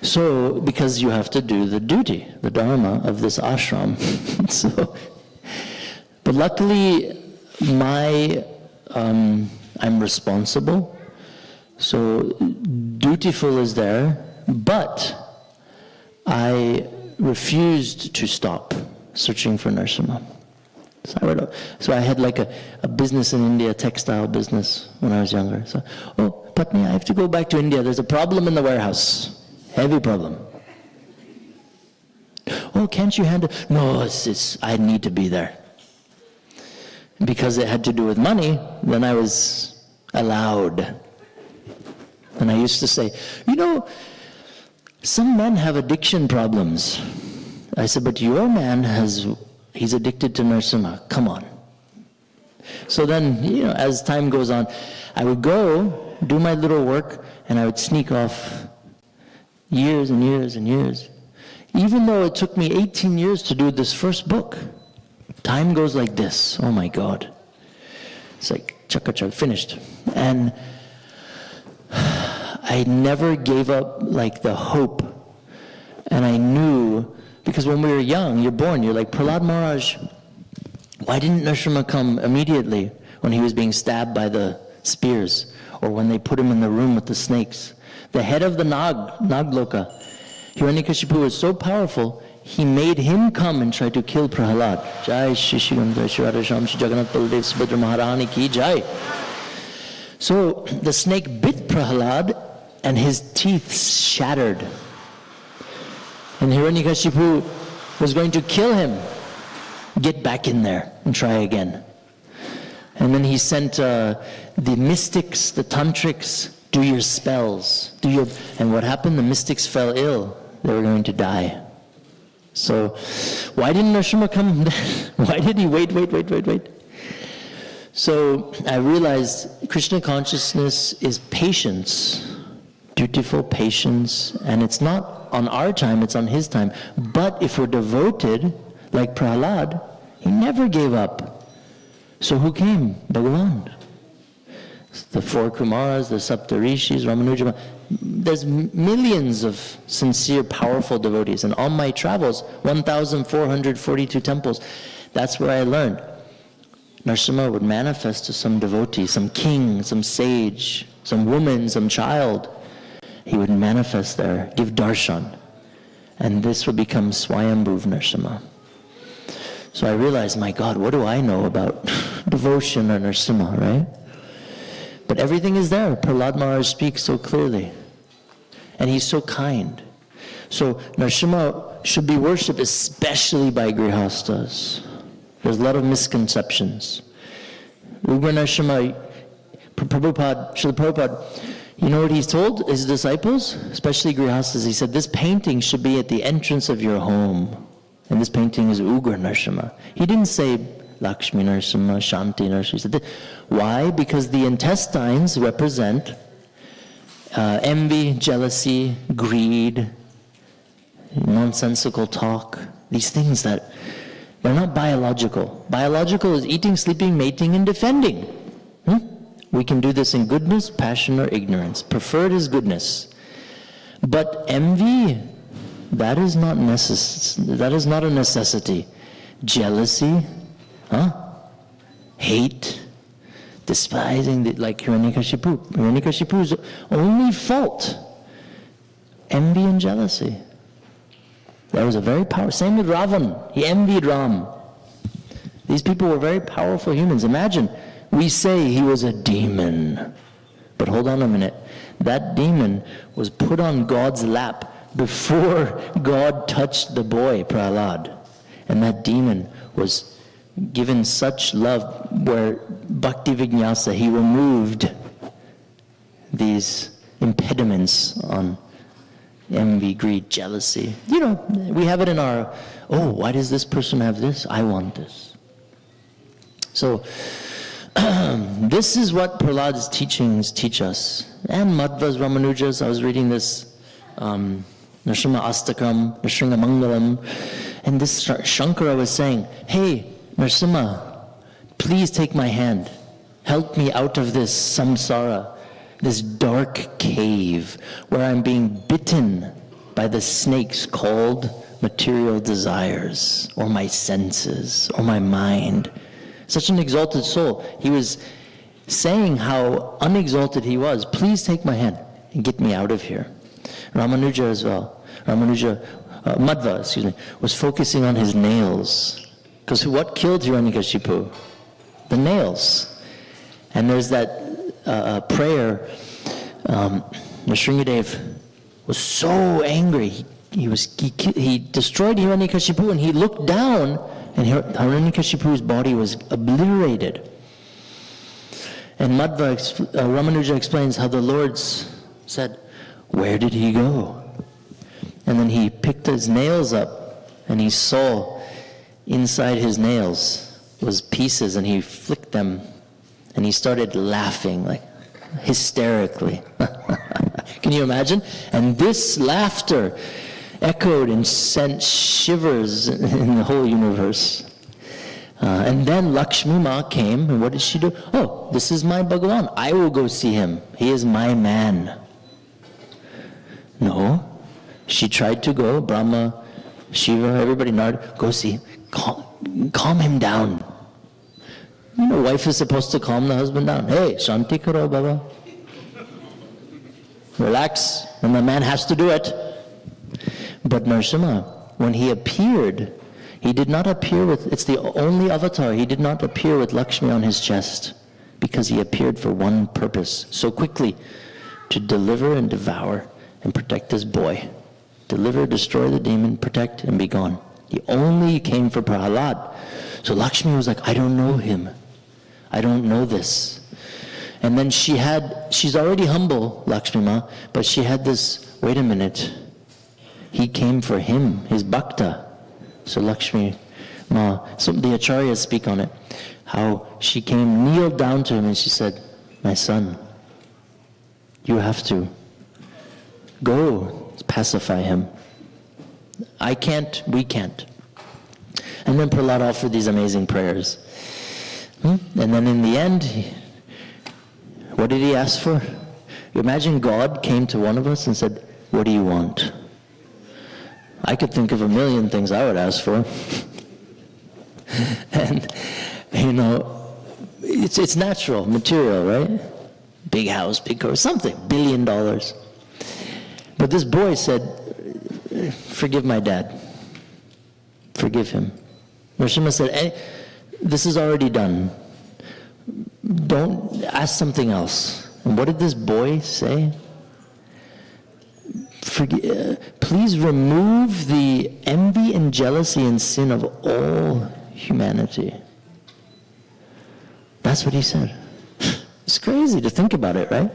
So, because you have to do the duty, the dharma of this ashram. But luckily, I'm responsible, so dutiful is there, but I refused to stop searching for Narasimha. So I had like a business in India, textile business when I was younger. So, Patni, I have to go back to India. There's a problem in the warehouse, heavy problem. Oh, can't you handle? No, I need to be there. Because it had to do with money, then I was allowed. And I used to say, some men have addiction problems. I said, but your man he's addicted to Narasimha, come on. So then, as time goes on, I would go, do my little work, and I would sneak off years and years and years. Even though it took me 18 years to do this first book. Time goes like this. Oh my God. It's like chaka, finished. And I never gave up like the hope. And I knew, because when we were young, you're born, you're like, Prahlad Mharaj, why didn't Narasimha come immediately when he was being stabbed by the spears? Or when they put him in the room with the snakes? The head of the Nagloka, Hiranyakashipu, was so powerful, he made him come and try to kill Prahlad. Jai Shri Shri Radha Sham Shri Jagannath Baldev Subhadra Maharani ki Jai. So the snake bit Prahlad and his teeth shattered. And Hiranyakashipu was going to kill him. Get back in there and try again. And then he sent the mystics, the tantrics, do your spells. And what happened? The mystics fell ill. They were going to die. So, why didn't Narasimha come? Why did he wait? So, I realized Krishna consciousness is patience, dutiful patience, and it's not on our time, it's on his time. But if we're devoted, like Prahlad, He never gave up. So who came? Bhagavan. The 4 Kumaras, the Saptarishis, Ramanuja. There's millions of sincere, powerful devotees. And on my travels, 1,442 temples, that's where I learned. Narasimha would manifest to some devotee, some king, some sage, some woman, some child. He would manifest there, give darshan. And this would become Swayambhuv Narasimha. So I realized, my God, what do I know about devotion or Narasimha, right? But everything is there. Prahlad Maharaj speaks so clearly. And he's so kind. So Narasimha should be worshipped especially by grihastas. There's a lot of misconceptions. Ugra Narasimha, Srila Prabhupada, you know what he's told his disciples, especially grihastas? He said, this painting should be at the entrance of your home. And this painting is Ugra Narasimha. He didn't say Lakshmi Narasimha, Shanti Narasimha. He said, why? Because the intestines represent envy, jealousy, greed, nonsensical talk, these things that they're not biological. Biological is eating, sleeping, mating, and defending. We can do this in goodness, passion, or ignorance. Preferred is goodness. But envy, that is not a necessity. Jealousy, hate, despising, like Hiranyakashipu. Hiranyakashipu's only fault, envy and jealousy. That was a very powerful, same with Ravan. He envied Ram. These people were very powerful humans. Imagine, we say he was a demon. But hold on a minute. That demon was put on God's lap before God touched the boy, Prahlad. And that demon was given such love where Bhakti Vinyasa, he removed these impediments on envy, greed, jealousy. You know, we have it in our, why does this person have this? I want this. So, this is what Prahlad's teachings teach us. And Madhva's, Ramanuja's, I was reading this, Nrsimha Astakam, Nrsimha Mangalam, and this Shankara was saying, hey, Nrsimha, please take my hand. Help me out of this samsara, this dark cave where I'm being bitten by the snakes called material desires, or my senses, or my mind. Such an exalted soul. He was saying how unexalted he was. Please take my hand and get me out of here. Ramanuja as well. Madhva, was focusing on his nails. Because what killed Hiranyakashipu? The nails. And there's that prayer, Nrsimhadev was so angry. He destroyed Hiranyakashipu, and he looked down, and Hiranyakashipu's body was obliterated. And Ramanuja explains how the Lord said, where did he go? And then he picked his nails up, and he saw inside his nails was pieces, and he flicked them, and he started laughing, like hysterically. Can you imagine? And this laughter echoed and sent shivers in the whole universe. And then Lakshmi Ma came, and what did she do? Oh, this is my Bhagavan. I will go see him. He is my man. No. She tried to go, Brahma, Shiva, everybody, Narad, go see. Calm him down. You know, wife is supposed to calm the husband down. Hey, Shanti karo, Baba. Relax, and the man has to do it. But Narasimha, when he appeared, he did not appear with, it's the only avatar, he did not appear with Lakshmi on his chest, because he appeared for one purpose, so quickly, to deliver and devour and protect his boy. Deliver, destroy the demon, protect, and be gone. He only came for Prahlad. So Lakshmi was like, I don't know him. I don't know this. And then she's already humble, Lakshmi Ma, but she had this, wait a minute. He came for him, his bhakta. So Lakshmi Ma, so the acharyas speak on it, how she came, kneeled down to him, and she said, my son, you have to go pacify him. I can't, we can't. And then Prahlad offered these amazing prayers. And then in the end, what did he ask for? Imagine God came to one of us and said, what do you want? I could think of a million things I would ask for. And, it's natural, material, right? Big house, big car, something, $1 billion. But this boy said, forgive my dad. Forgive him. Narasimha said, this is already done. Don't ask something else. And what did this boy say? Please remove the envy and jealousy and sin of all humanity. That's what he said. It's crazy to think about it, right?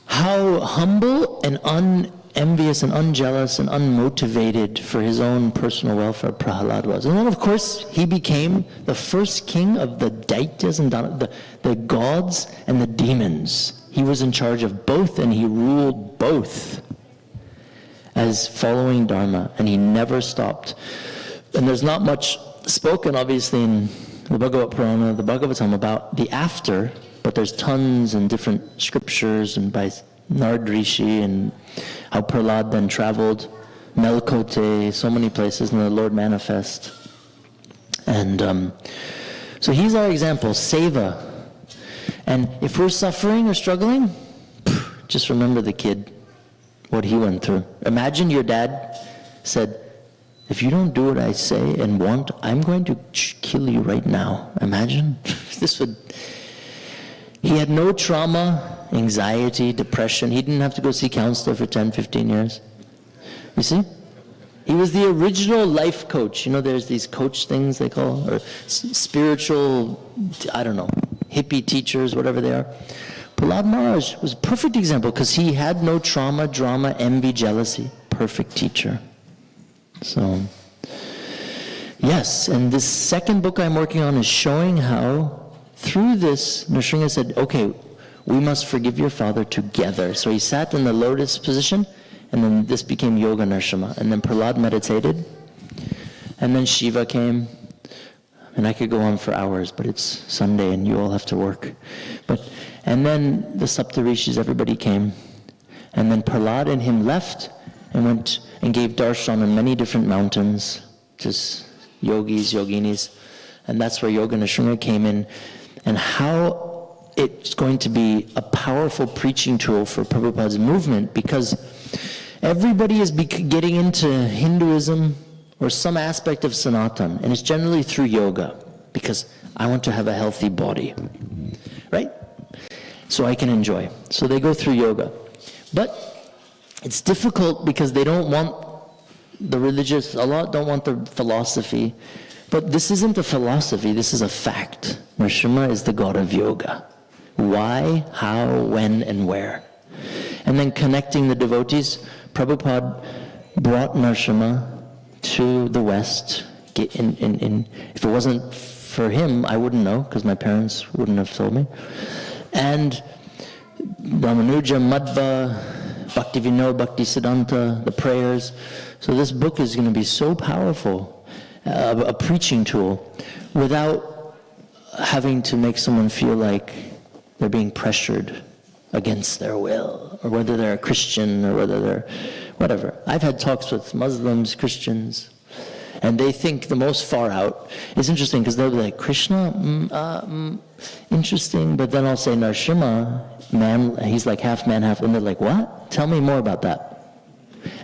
How humble and unenvious and unjealous and unmotivated for his own personal welfare Prahlad was. And then, of course, he became the first king of the Daityas and the gods and the demons. He was in charge of both, and he ruled both as following Dharma, and he never stopped. And there's not much spoken, obviously, in the Bhagavad Purana, the Bhagavatam, about the after, but there's tons and different scriptures and by Narad Rishi and how Prahlad then traveled, Melkote, so many places, and the Lord manifest. And so he's our example, Seva. And if we're suffering or struggling, just remember the kid, what he went through. Imagine your dad said, if you don't do what I say and want, I'm going to kill you right now. Imagine. He had no trauma, anxiety, depression. He didn't have to go see counselor for 10, 15 years. You see? He was the original life coach. There's these coach things they call, or spiritual, hippie teachers, whatever they are. Prahlad Maharaj was a perfect example because he had no trauma, drama, envy, jealousy. Perfect teacher. So, yes, and this second book I'm working on is showing how, through this, Nrsimha said, okay, we must forgive your father together. So he sat in the lotus position, and then this became Yoga Nrsimha. And then Prahlad meditated, and then Shiva came. And I could go on for hours, but it's Sunday and you all have to work. And then the Saptarishis, everybody came. And then Prahlad and him left and went and gave darshan on many different mountains, just yogis, yoginis. And that's where Yoga Nrsimha came in. And how it's going to be a powerful preaching tool for Prabhupada's movement, because everybody is getting into Hinduism or some aspect of Sanatan, and it's generally through yoga, because I want to have a healthy body, right? So I can enjoy. So they go through yoga. But it's difficult because they don't want the religious, a lot don't want the philosophy. But this isn't a philosophy, this is a fact. Nrsimha is the god of yoga. Why, how, when, and where. And then connecting the devotees, Prabhupada brought Nrsimha to the West. If it wasn't for him, I wouldn't know, because my parents wouldn't have told me. And Ramanuja, Madhva, Bhaktivinoda, Bhaktisiddhanta, the prayers. So this book is going to be so powerful, a preaching tool, without having to make someone feel like they're being pressured against their will, or whether they're a Christian, or whether they're whatever. I've had talks with Muslims, Christians, and they think the most far out. It's interesting because they'll be like, Krishna, interesting, but then I'll say Nrsimha, man, he's like half man, half, and they're like, what? Tell me more about that.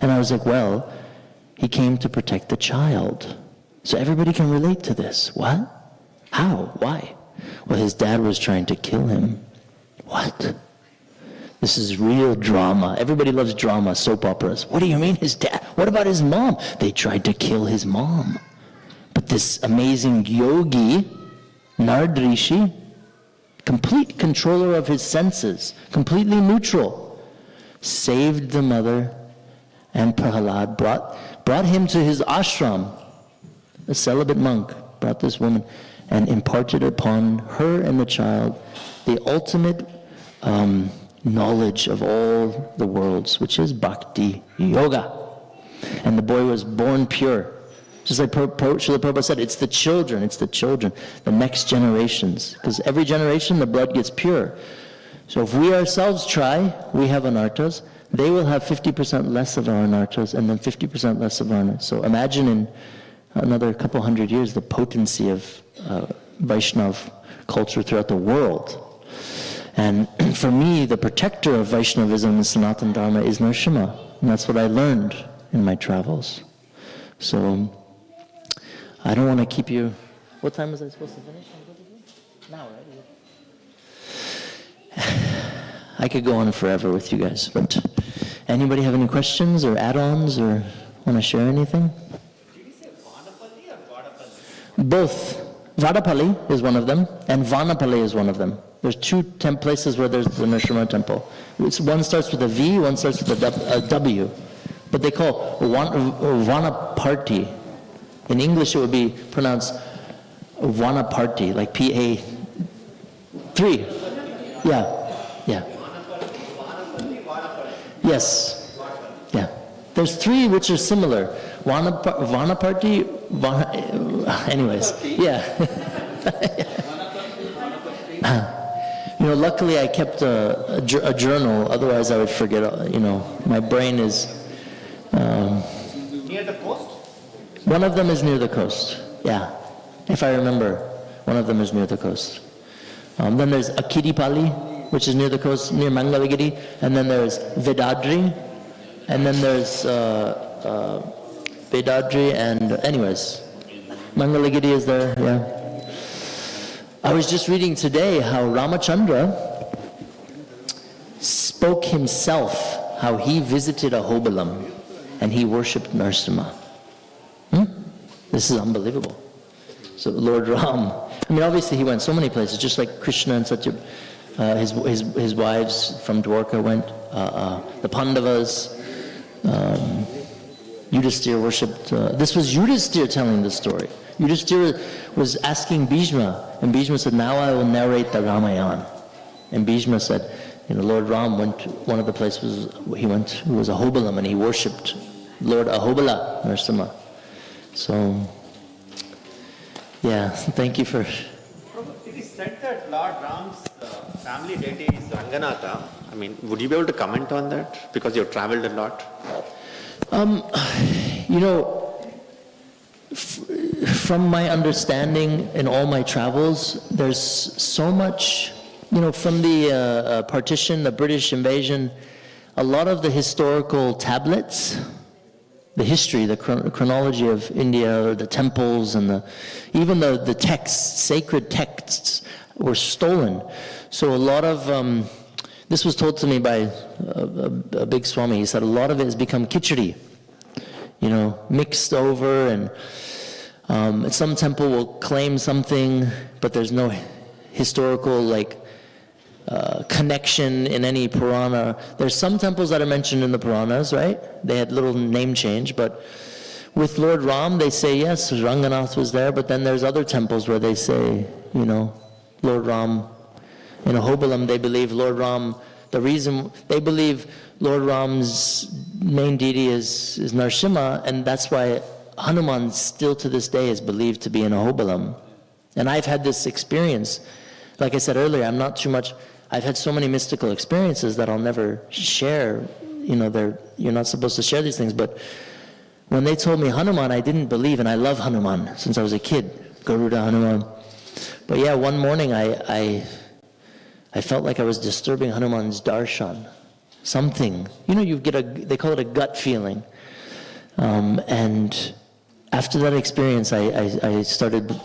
And I was like, well, he came to protect the child. So everybody can relate to this. What? How? Why? Well, his dad was trying to kill him. What? This is real drama. Everybody loves drama, soap operas. What do you mean his dad? What about his mom? They tried to kill his mom. But this amazing yogi, Narad Rishi, complete controller of his senses, completely neutral, saved the mother, and Prahlad brought him to his ashram. A celibate monk brought this woman and imparted upon her and the child the ultimate knowledge of all the worlds, which is bhakti yoga. And the boy was born pure. Just like Srila Prabhupada said, it's the children, the next generations. Because every generation, the blood gets pure. So if we ourselves try, we have anartas, they will have 50% less of our anartas, and then 50% less of our anartas. So imagine in another couple hundred years, the potency of Vaishnav culture throughout the world. And for me, the protector of Vaishnavism and Sanatana Dharma is Narasimha. And that's what I learned in my travels. So I don't want to keep you... What time was I supposed to finish? Now, right? I could go on forever with you guys, but anybody have any questions or add-ons or want to share anything? Did you say Vanapalli or Vadapalli? Both. Vadapalli is one of them, and Vanapalli is one of them. There's two places where there's the Narasimha temple. One starts with a V, one starts with a W. But they call Vanaparti. In English it would be pronounced Vanaparti, like P-A-3. Yeah. Yes. Yeah. There's three which are similar. Vanaparti, anyways, yeah. Luckily I kept a journal, otherwise I would forget, my brain is... Near the coast? One of them is near the coast, yeah. If I remember, one of them is near the coast. Then there's Akiripalli, which is near the coast, near Mangalagiri, and then there's Vedadri, and then there's Vedadri, and anyways, Mangalagiri is there, yeah. I was just reading today how Ramachandra spoke himself, how he visited Ahobilam and he worshipped Narasimha. This is unbelievable. So Lord Ram, obviously he went so many places, just like Krishna and Satya, his wives from Dwarka went, the Pandavas, Yudhisthira worshipped, this was Yudhisthira telling the story. Yudhisthira was asking Bhishma, and Bhishma said, now I will narrate the Ramayana. And Bhishma said, Lord Ram went, one of the places he went was Ahobilam, and he worshipped Lord Ahobila, Narasimha. So, yeah, thank you for... It is said that Lord Ram's family deity is Ranganatha. Would you be able to comment on that? Because you've traveled a lot. From my understanding in all my travels, there's so much, from the partition, the British invasion, a lot of the historical tablets, the history, the chronology of India, the temples, and even the texts, sacred texts, were stolen. So a lot of, this was told to me by a big Swami. He said a lot of it has become khichdi, mixed over, and some temple will claim something, but there's no historical connection in any Purana. There's some temples that are mentioned in the Puranas, right? They had little name change, but with Lord Ram, they say, yes, Ranganath was there, but then there's other temples where they say, Lord Ram. In Ahobilam, they believe Lord Ram, they believe Lord Ram's main deity is Narasimha, and that's why Hanuman still to this day is believed to be in Ahobilam. And I've had this experience. Like I said earlier, I've had so many mystical experiences that I'll never share. You're not supposed to share these things, but when they told me Hanuman, I didn't believe, and I love Hanuman since I was a kid, Garuda Hanuman. But yeah, one morning I felt like I was disturbing Hanuman's darshan. Something, they call it a gut feeling. And after that experience, I started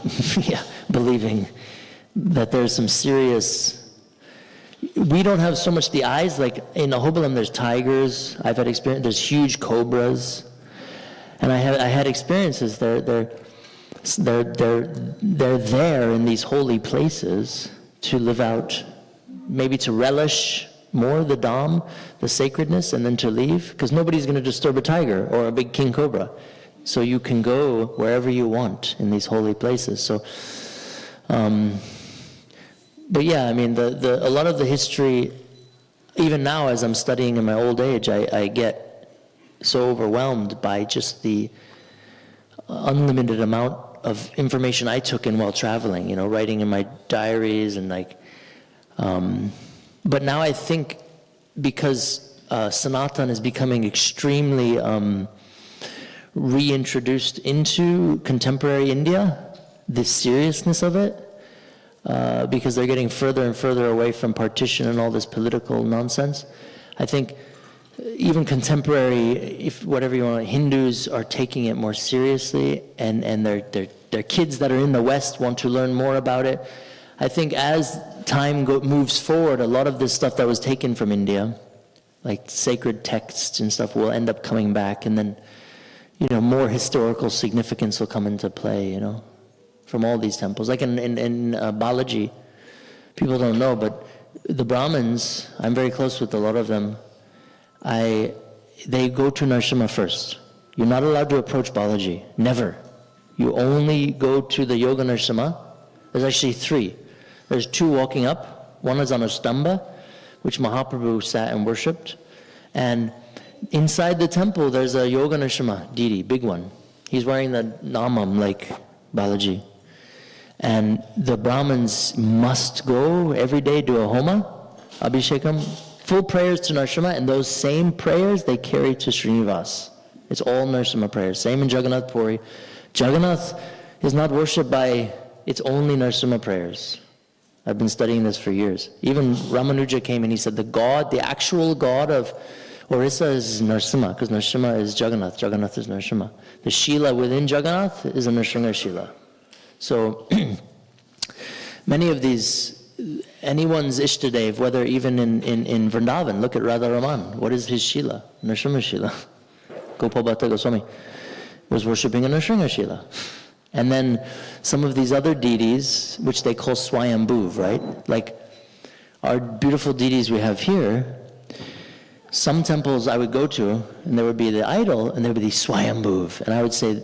believing that there's some serious... We don't have so much the eyes, like in Ahobilam there's tigers, I've had experience, there's huge cobras, and I had experiences, they're there in these holy places to live out, maybe to relish more the Dham, the sacredness, and then to leave, because nobody's going to disturb a tiger or a big king cobra. So you can go wherever you want in these holy places. So, but yeah, a lot of the history, even now as I'm studying in my old age, I get so overwhelmed by just unlimited amount of information I took in while traveling, you know, writing in my diaries and like, but now I think because Sanatan is becoming extremely reintroduced into contemporary India, the seriousness of it, because they're getting further and further away from partition and all this political nonsense. I think even contemporary, if whatever you want, Hindus are taking it more seriously, and their kids that are in the West want to learn more about it. I think as time moves forward, a lot of this stuff that was taken from India, like sacred texts and stuff, will end up coming back, and then, you know, more historical significance will come into play, you know, from all these temples. Like in Balaji, people don't know, but the Brahmins, I'm very close with a lot of them, they go to Narasimha first. You're not allowed to approach Balaji, never. You only go to the Yoga Narasimha. There's actually 3. There's 2 walking up. One is on a stamba, which Mahaprabhu sat and worshipped. And inside the temple, there's a Yoga Narasimha deity, big one. He's wearing the namam like Balaji. And the Brahmins must go every day, do a homa, abhishekam, full prayers to Narasimha, and those same prayers they carry to Srinivas. It's all Narasimha prayers. Same in Jagannath Puri. Jagannath is not worshipped by, it's only Narasimha prayers. I've been studying this for years. Even Ramanuja came and he said the actual God of Orissa is Narasimha, because Narasimha is Jagannath, Jagannath is Narasimha. The Shila within Jagannath is a Nrsimha Shila. So many of these, anyone's Ishtadev, whether even in Vrindavan, look at Radha Raman. What is his Shila? Nrsimha Shila. Gopal Bhatta Goswami was worshipping a Nrsimha Shila. And then some of these other deities, which they call Swayambhuv, right? Like our beautiful deities we have here, some temples I would go to, and there would be the idol, and there would be the Swayambhuv. And I would say,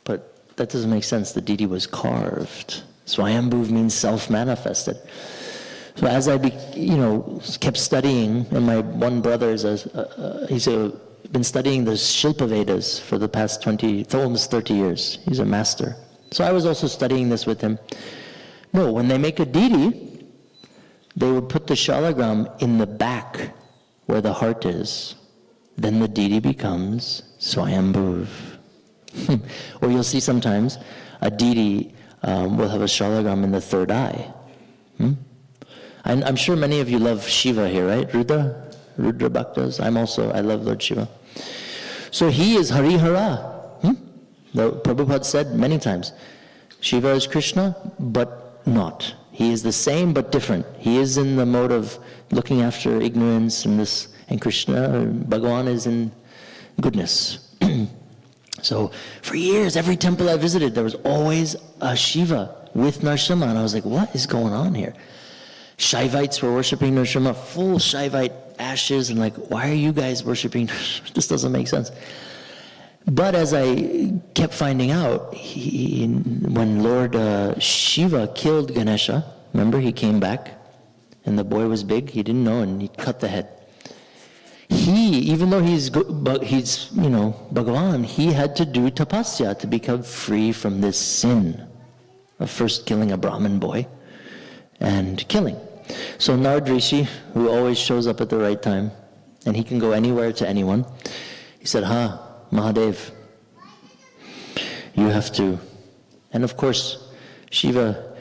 but that doesn't make sense. The deity was carved. Swayambhuv means self-manifested. So as I kept studying, and my one brother he's been studying the Shilpa Vedas for the past almost 30 years. He's a master. So I was also studying this with him. No, when they make a deity, they would put the shalagram in the back where the heart is. Then the deity becomes Swayambhuv. Or you'll see sometimes a deity will have a shalagram in the third eye. I'm sure many of you love Shiva here, right? Rudra Bhaktas. I love Lord Shiva. So he is Harihara. The Prabhupada said many times, Shiva is Krishna, but not. He is the same, but different. He is in the mode of looking after ignorance and Krishna, Bhagavan is in goodness. So for years, every temple I visited, there was always a Shiva with Narasimha, and I was like, what is going on here? Shaivites were worshiping Narasimha, full Shaivite ashes, and like, why are you guys worshiping? This doesn't make sense. But as I kept finding out, when Lord Shiva killed Ganesha, remember he came back, and the boy was big, he didn't know, and he cut the head. Even though he's Bhagavan, he had to do tapasya to become free from this sin of first killing a Brahmin boy and killing. So Narad Rishi, who always shows up at the right time, and he can go anywhere to anyone, he said, Mahadev, you have to. And of course, Shiva,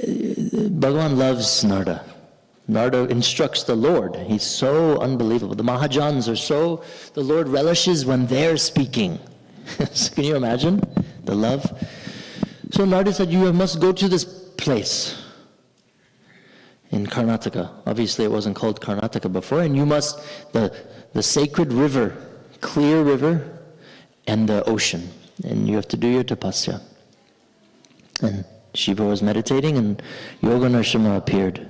Bhagavan loves Narada. Narada instructs the Lord. He's so unbelievable. The Mahajans the Lord relishes when they're speaking. Can you imagine the love? So Narada said, you must go to this place in Karnataka. Obviously it wasn't called Karnataka before, and you must, the sacred river, clear river, and the ocean, and you have to do your tapasya. And Shiva was meditating, and Yoga Narasimha appeared.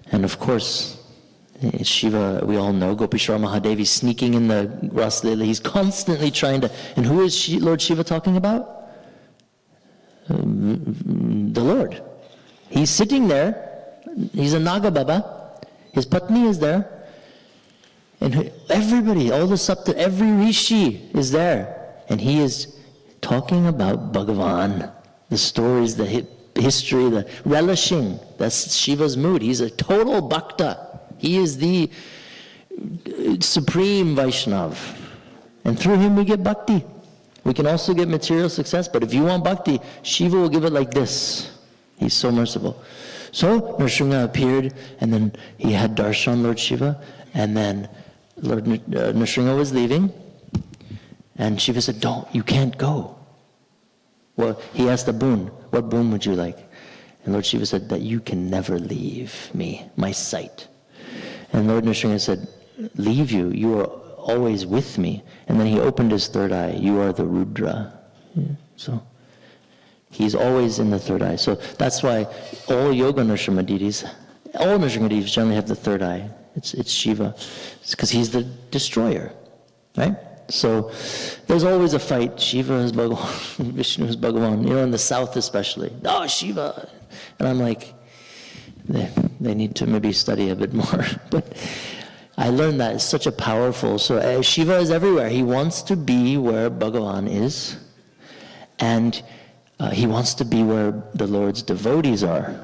And of course, Shiva, we all know, Gopishwara Mahadevi sneaking in the Ras Leela. He's constantly trying to, and who is Lord Shiva talking about? The Lord. He's sitting there. He's a Naga Baba. His Patni is there. And everybody, all the Sapta, every Rishi is there. And he is talking about Bhagavan, the stories, the history, the relishing. That's Shiva's mood. He's a total bhakta. He is the supreme Vaishnav. And through him we get bhakti. We can also get material success, but if you want bhakti, Shiva will give it like this. He's so merciful. So Nrsimha appeared, and then he had darshan Lord Shiva, and then Lord Nrsimha was leaving, and Shiva said, you can't go. Well, he asked a boon. What boon would you like? And Lord Shiva said, that you can never leave me, my sight. And Lord Nrsimha said, leave you? You are always with me. And then he opened his third eye. You are the Rudra. Yeah, so he's always in the third eye. So that's why all Yoga Nrsimha deities, all Nrsimha deities generally have the third eye. It's Shiva. It's because he's the destroyer, right? So there's always a fight. Shiva is Bhagavan, Vishnu is Bhagavan. In the south especially. Oh, Shiva. And I'm like, they need to maybe study a bit more. But I learned that it's such a powerful, so Shiva is everywhere. He wants to be where Bhagavan is. And he wants to be where the Lord's devotees are.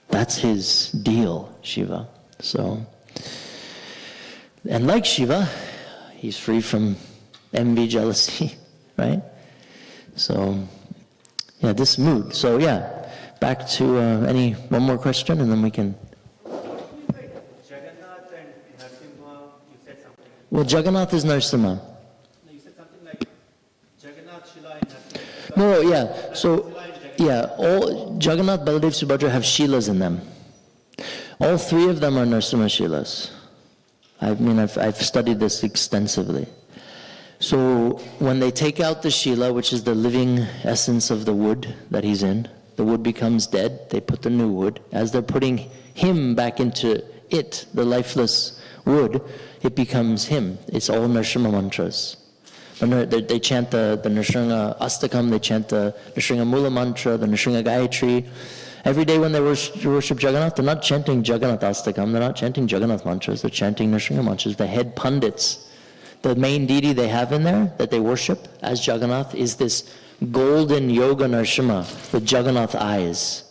That's his deal, Shiva. So, and like Shiva, he's free from envy, jealousy, right? So, yeah, this mood. So, yeah, back to one more question, and then we can. Jagannath and Narasimha, you said something. Well, Jagannath is Narasimha. No, you said something like Jagannath, Shila, and Narasimha. No, yeah. So, yeah, all Jagannath, Baladev, Subhadra have Shilas in them. All three of them are Narasimha Shilas. I've studied this extensively. So when they take out the Shila, which is the living essence of the wood that he's in, the wood becomes dead, they put the new wood. As they're putting him back into it, the lifeless wood, it becomes him. It's all Nrsimha mantras. They chant the Nrsimha Astakam, they chant the Nrsimha Mula mantra, the Nrsimha Gayatri. Every day when they worship Jagannath, they're not chanting Jagannath Astakam, they're not chanting Jagannath mantras, they're chanting Nrsimha mantras. The head pundits, the main deity they have in there that they worship as Jagannath is this golden yoga Nrsimha with Jagannath eyes.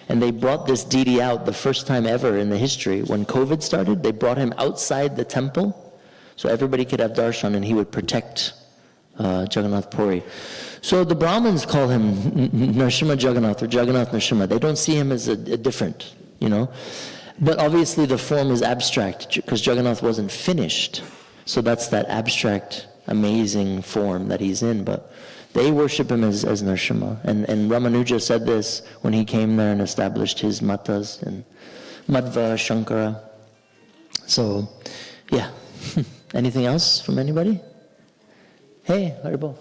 And they brought this deity out the first time ever in the history. When COVID started, they brought him outside the temple so everybody could have darshan and he would protect Jagannath Puri. So the Brahmins call him Nrsimha Jagannath or Jagannath Nrsimha. They don't see him as a different, But obviously the form is abstract because Jagannath wasn't finished. So that's that abstract, amazing form that he's in. But they worship him as Nrsimha. And Ramanuja said this when he came there and established his matas and Madhva, Shankara. So, yeah. Anything else from anybody? Hey, Haribol.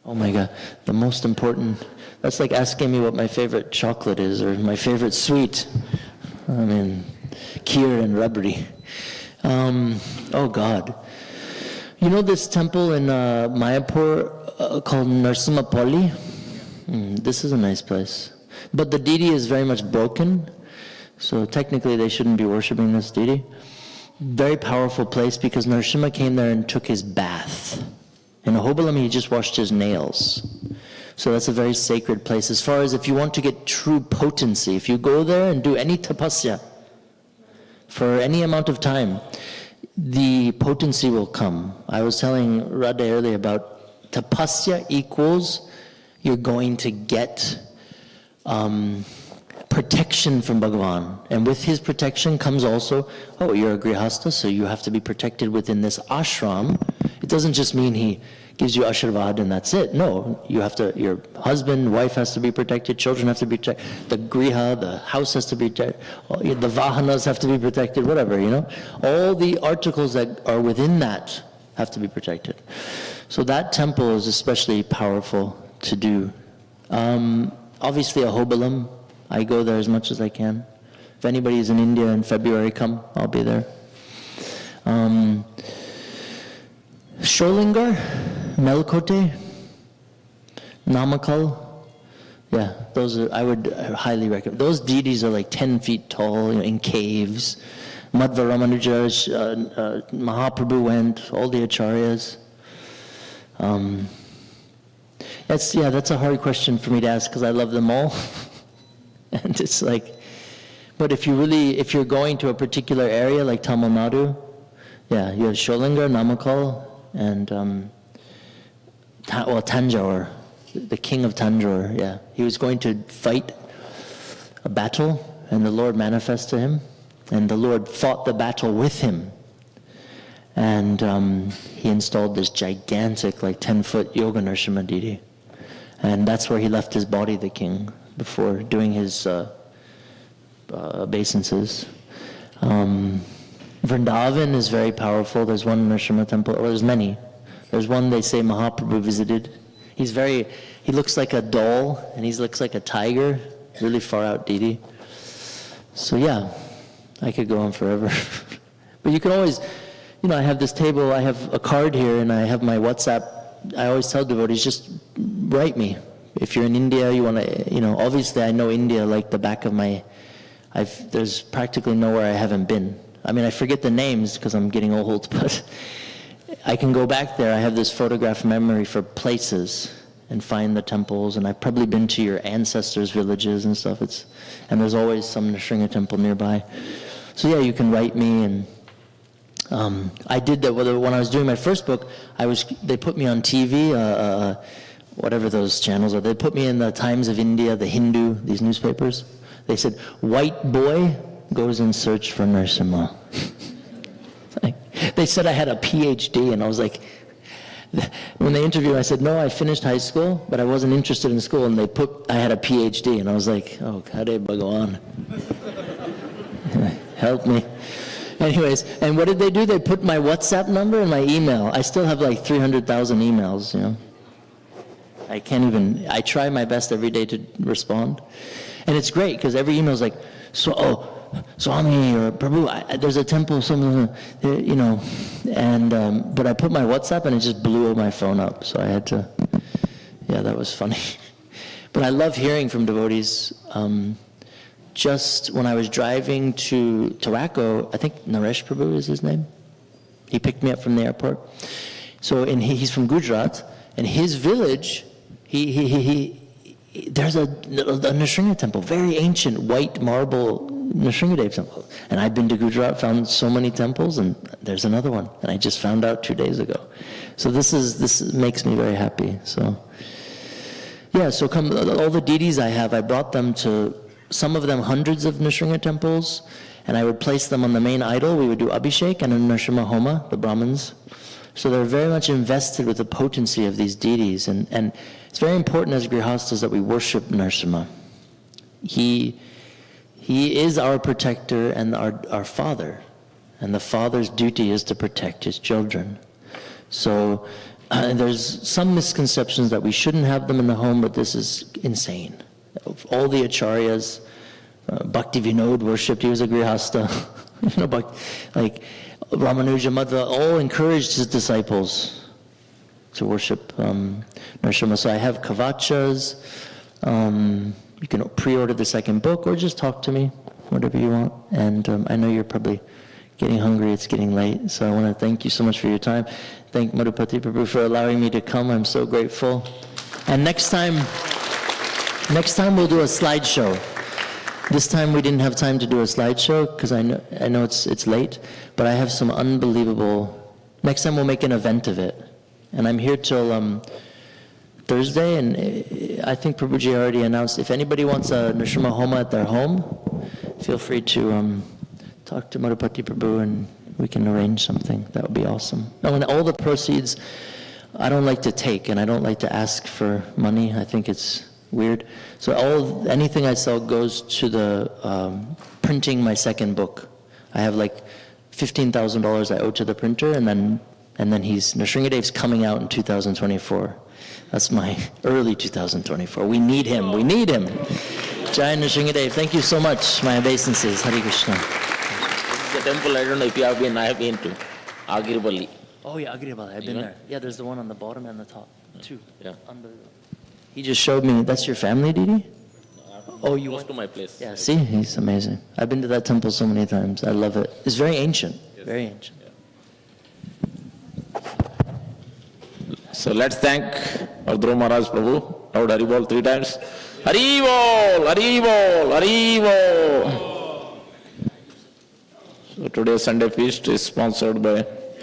Oh my God, the most important, that's like asking me what my favorite chocolate is or my favorite sweet. Kheer and rabri. Oh God. This temple in Mayapur called Narasimhapalli? This is a nice place. But the deity is very much broken, so technically they shouldn't be worshipping this deity. Very powerful place because Narasimha came there and took his bath. In Ahobalam, he just washed his nails. So that's a very sacred place. As far as if you want to get true potency, if you go there and do any tapasya for any amount of time, the potency will come. I was telling Radha earlier about tapasya equals you're going to get protection from Bhagavan. And with his protection comes also, you're a grihastha, so you have to be protected within this ashram. It doesn't just mean he gives you ashirvad and that's it. No, your husband, wife has to be protected, children have to be protected, the griha, the house has to be protected, the vahanas have to be protected, whatever, All the articles that are within that have to be protected. So that temple is especially powerful to do. Obviously Ahobalam, I go there as much as I can. If anybody's in India in February, come, I'll be there. Sholingar, Melkote, Namakkal, Yeah, those are, I would highly recommend. Those deities are like 10 feet tall, in caves. Madhva Ramanuja, Mahaprabhu went, all the acharyas. That's a hard question for me to ask because I love them all. And it's like, but if you're going to a particular area like Tamil Nadu, yeah, you have Sholingar, Namakkal, and Tanjore, the king of Tanjore, yeah. He was going to fight a battle, and the Lord manifested to him, and the Lord fought the battle with him. And he installed this gigantic, like 10-foot Yoga Nrsimha deity. And that's where he left his body, the king, before doing his obeisances. Vrindavan is very powerful. There's one Nrsimha temple, or there's many. There's one they say Mahaprabhu visited. He looks like a doll, and he looks like a tiger, really far out deity. So yeah, I could go on forever. But you can always, I have this table, I have a card here, and I have my WhatsApp. I always tell devotees, just write me. If you're in India, you want to, obviously I know India like the back of my, there's practically nowhere I haven't been. I mean, I forget the names because I'm getting old, but I can go back there. I have this photograph memory for places and find the temples, and I've probably been to your ancestors' villages and stuff. And there's always some Nrsimha temple nearby. So yeah, you can write me, and I did that when I was doing my first book. They put me on TV, whatever those channels are. They put me in the Times of India, the Hindu, these newspapers. They said, "White boy goes in search for Nrsimha." They said I had a PhD, and I was like, when they interviewed me, I said, no, I finished high school, but I wasn't interested in school, and I had a PhD, and I was like, oh, Hare Bhagavan. Help me. Anyways, and what did they do? They put my WhatsApp number and my email. I still have like 300,000 emails, I try my best every day to respond. And it's great, because every email is like, Swami or Prabhu, there's a temple, but I put my WhatsApp and it just blew my phone up. So I had to, that was funny. But I love hearing from devotees. Just when I was driving to Tobacco, I think Naresh Prabhu is his name. He picked me up from the airport. So he's from Gujarat, and his village, there's a Nrsimha temple, very ancient white marble Nrsimhadev temple. And I've been to Gujarat, found so many temples, and there's another one. And I just found out 2 days ago. So this makes me very happy. So all the deities I have, I brought them to, some of them hundreds of Nrsimha temples, and I would place them on the main idol. We would do Abhishek and a Nrsimha Homa, the Brahmins. So they're very much invested with the potency of these deities. And it's very important as Grihasthas that we worship Nrsimha. He is our protector and our father. And the father's duty is to protect his children. So there's some misconceptions that we shouldn't have them in the home, but this is insane. All the acharyas, Bhakti Vinod worshipped, he was a Grihastha. Like Ramanuja, Madhva, all encouraged his disciples to worship Nrsimha. So I have kavachas. You can pre-order the second book or just talk to me, whatever you want. And I know you're probably getting hungry, it's getting late. So I want to thank you so much for your time. Thank Madhupati Prabhu for allowing me to come. I'm so grateful. And next time we'll do a slideshow. This time we didn't have time to do a slideshow because I know it's late, but I have some unbelievable. Next time we'll make an event of it, and I'm here till Thursday, and I think Prabhuji already announced. If anybody wants a Nrsimha Homa at their home, feel free to talk to Madhupati Prabhu, and we can arrange something. That would be awesome. Oh, and all the proceeds, I don't like to take, and I don't like to ask for money. I think it's weird. So anything I sell goes to the printing my second book. I have like $15,000 I owe to the printer, and then Nrsingadev's coming out in 2024. That's my early 2024. We need him. We need him. Jai Nrsingadev. Thank you so much. My obeisances. Hare Krishna. The temple, I don't know if you have been, I have been to Agirballi. Oh yeah, Agirballi. I've been there. Yeah, there's the one on the bottom and the top. Two. Yeah. Unbelievable. He just showed me. That's your family, Didi? Oh, you Close went to my place. Yeah, see, he's amazing. I've been to that temple so many times. I love it. It's very ancient. Very ancient. So let's thank our Dhruva Mharaj Prabhu. Loud Haribol 3 times. Haribol, Haribol, Haribol. So today's Sunday feast is sponsored by